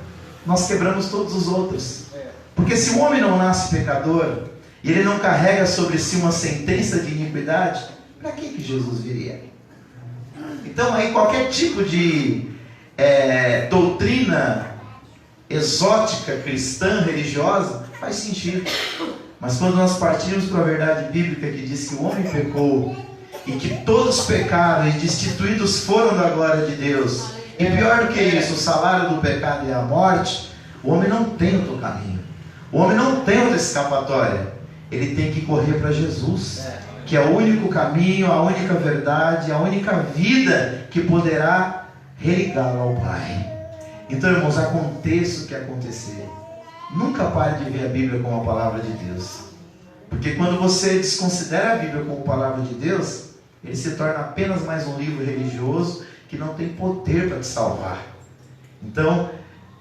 nós quebramos todos os outros. Porque se o homem não nasce pecador, e ele não carrega sobre si uma sentença de iniquidade, para que Jesus viria? Então aí qualquer tipo de doutrina exótica, cristã, religiosa, faz sentido. Mas quando nós partimos para a verdade bíblica que diz que o homem pecou, e que todos pecaram e destituídos foram da glória de Deus, e pior do que isso, o salário do pecado é a morte, o homem não tem outro caminho, o homem não tem outra escapatória, ele tem que correr para Jesus, que é o único caminho, a única verdade, a única vida que poderá religá-lo ao Pai. Então, irmãos, aconteça o que acontecer, nunca pare de ver a Bíblia como a palavra de Deus, porque quando você desconsidera a Bíblia como palavra de Deus, ele se torna apenas mais um livro religioso que não tem poder para te salvar. Então,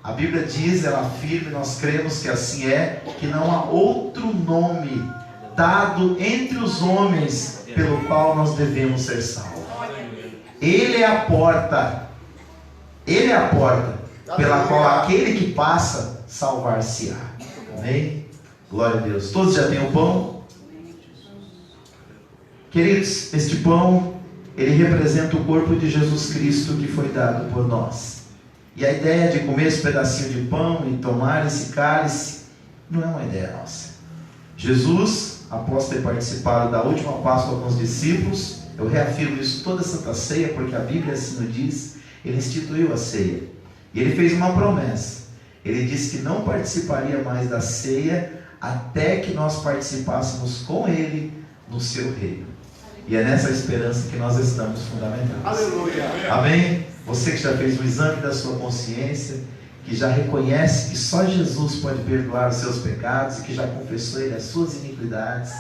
a Bíblia diz, ela afirma, e nós cremos que assim é, que não há outro nome dado entre os homens pelo qual nós devemos ser salvos. Ele é a porta, ele é a porta pela qual aquele que passa salvar-se-á. Amém? Glória a Deus. Todos já têm o pão? Queridos, este pão, ele representa o corpo de Jesus Cristo que foi dado por nós. E a ideia de comer esse pedacinho de pão e tomar esse cálice não é uma ideia nossa. Jesus, após ter participado da última Páscoa com os discípulos, eu reafirmo isso toda Santa Ceia, porque a Bíblia assim o diz, ele instituiu a ceia. E ele fez uma promessa. Ele disse que não participaria mais da ceia até que nós participássemos com ele no seu reino. E é nessa esperança que nós estamos fundamentados. Aleluia. Amém? Você que já fez o exame da sua consciência, que já reconhece que só Jesus pode perdoar os seus pecados e que já confessou ele as suas iniquidades,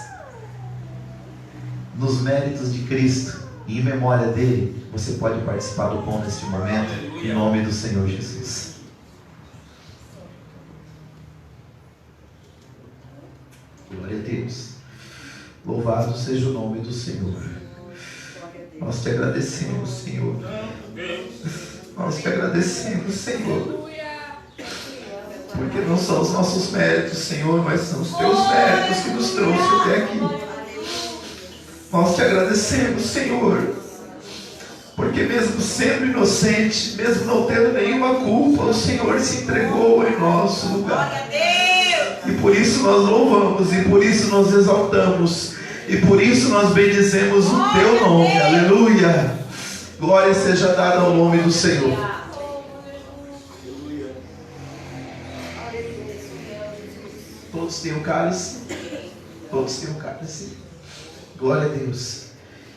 nos méritos de Cristo e em memória dele, você pode participar do pão neste momento, em nome do Senhor Jesus. Glória a Deus. Louvado seja o nome do Senhor. Nós te agradecemos, Senhor. Nós te agradecemos, Senhor. Porque não são os nossos méritos, Senhor, mas são os teus méritos que nos trouxe até aqui. Nós te agradecemos, Senhor. Porque mesmo sendo inocente, mesmo não tendo nenhuma culpa, o Senhor se entregou em nosso lugar. E por isso nós louvamos, e por isso nós exaltamos, e por isso nós bendizemos o teu nome. Aleluia. Glória seja dada ao nome do Senhor. Todos têm o cálice? Todos têm o cálice. Glória a Deus.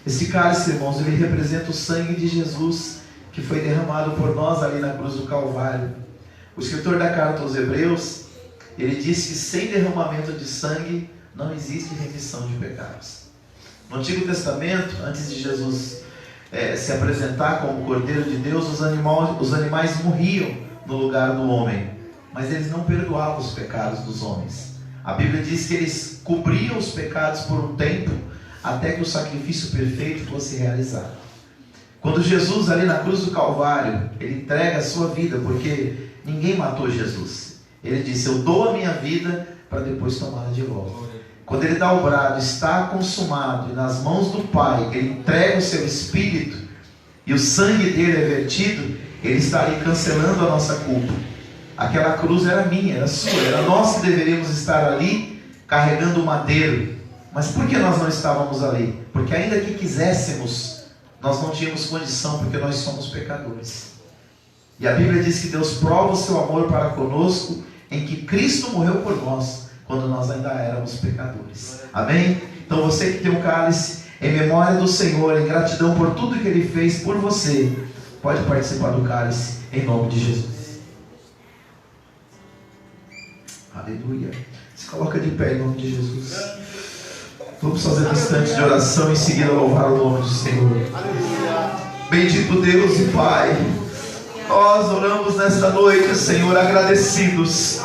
Esse cálice, irmãos, ele representa o sangue de Jesus que foi derramado por nós ali na cruz do Calvário. O escritor da carta aos Hebreus, ele diz que sem derramamento de sangue não existe remissão de pecados. No Antigo Testamento, antes de Jesus se apresentar como Cordeiro de Deus, os animais morriam no lugar do homem, mas eles não perdoavam os pecados dos homens. A Bíblia diz que eles cobriam os pecados por um tempo, até que o sacrifício perfeito fosse realizado. Quando Jesus ali na cruz do Calvário, ele entrega a sua vida, porque ninguém matou Jesus. Ele disse, eu dou a minha vida para depois tomá-la de volta. Quando ele dá o brado, está consumado, e nas mãos do Pai, ele entrega o seu Espírito, e o sangue dele é vertido, ele está ali cancelando a nossa culpa. Aquela cruz era minha, era sua, era nós que deveríamos estar ali, carregando o madeiro. Mas por que nós não estávamos ali? Porque ainda que quiséssemos, nós não tínhamos condição, porque nós somos pecadores. E a Bíblia diz que Deus prova o seu amor para conosco, em que Cristo morreu por nós, quando nós ainda éramos pecadores. Amém? Então você que tem um cálice, em memória do Senhor, em gratidão por tudo que Ele fez por você, pode participar do cálice em nome de Jesus. Aleluia. Se coloca de pé em nome de Jesus. Vamos fazer um instante de oração e em seguida louvar o nome do Senhor. Bendito Deus e Pai, nós oramos nesta noite, Senhor, agradecidos.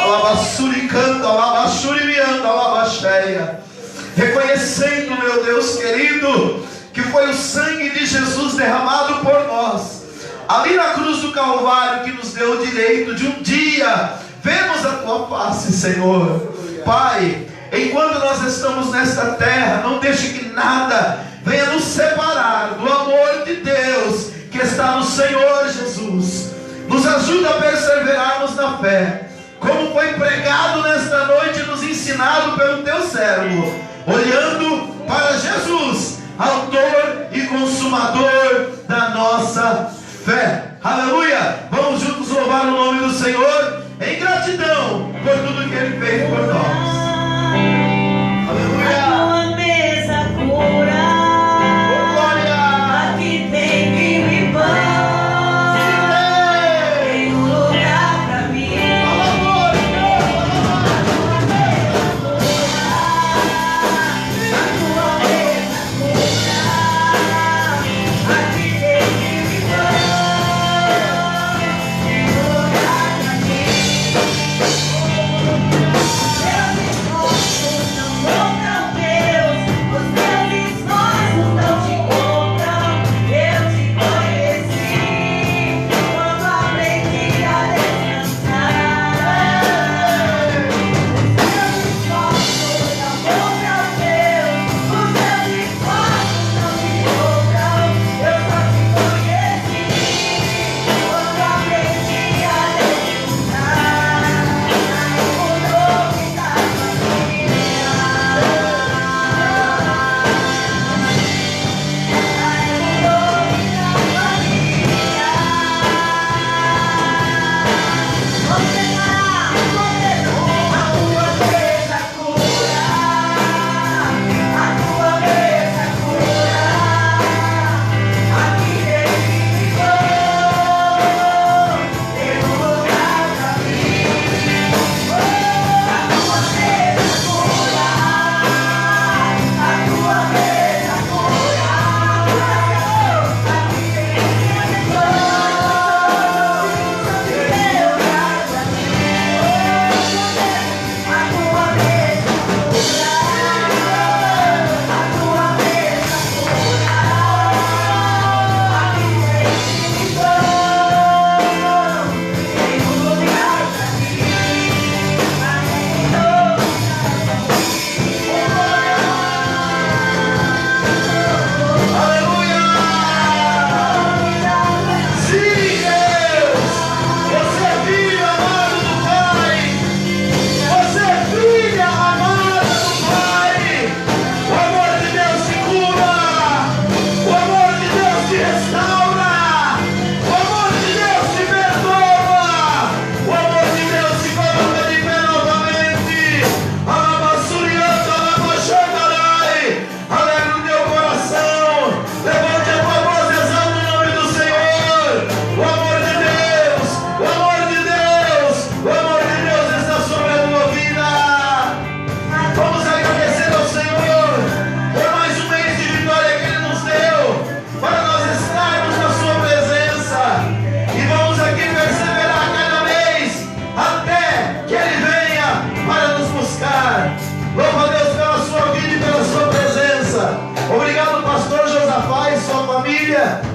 Alabaçuricando, alabaxurimiando, alabaxéia. Reconhecendo, meu Deus querido, que foi o sangue de Jesus derramado por nós, ali na cruz do Calvário, que nos deu o direito de um dia vermos a Tua face, Senhor. Pai, enquanto nós estamos nesta terra, não deixe que nada venha nos separar do amor de Deus que está no Senhor Jesus. Nos ajuda a perseverarmos na fé, como foi pregado nesta noite, nos ensinado pelo Teu servo, olhando para Jesus, autor e consumador da nossa fé. Aleluia! Vamos juntos louvar o nome do Senhor em gratidão por tudo que Ele fez por nós. Aleluia! Tua mesa cura, aqui tem vinho e pão, tem um lugar pra mim.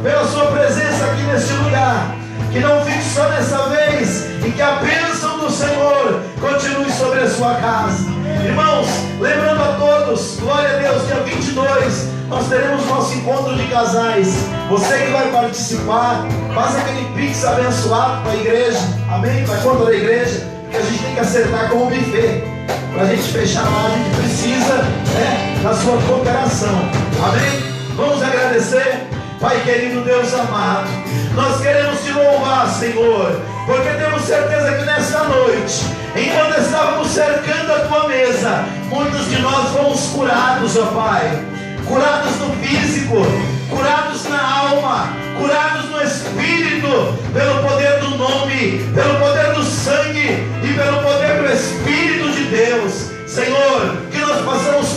Pela sua presença aqui neste lugar, que não fique só dessa vez, e que a bênção do Senhor continue sobre a sua casa. Irmãos, lembrando a todos, glória a Deus, dia 22 nós teremos nosso encontro de casais. Você que vai participar, faça aquele pix abençoado para a igreja, amém? Para a conta da igreja, porque a gente tem que acertar com o buffet. Para a gente fechar lá, a gente precisa da sua cooperação, amém? Vamos agradecer. Pai querido, Deus amado, nós queremos te louvar, Senhor, porque temos certeza que nesta noite, enquanto estávamos cercando a tua mesa, muitos de nós fomos curados, ó Pai, curados no físico, curados na alma, curados no espírito, pelo poder do nome, pelo poder do sangue e pelo poder do Espírito de Deus. Senhor, que nós possamos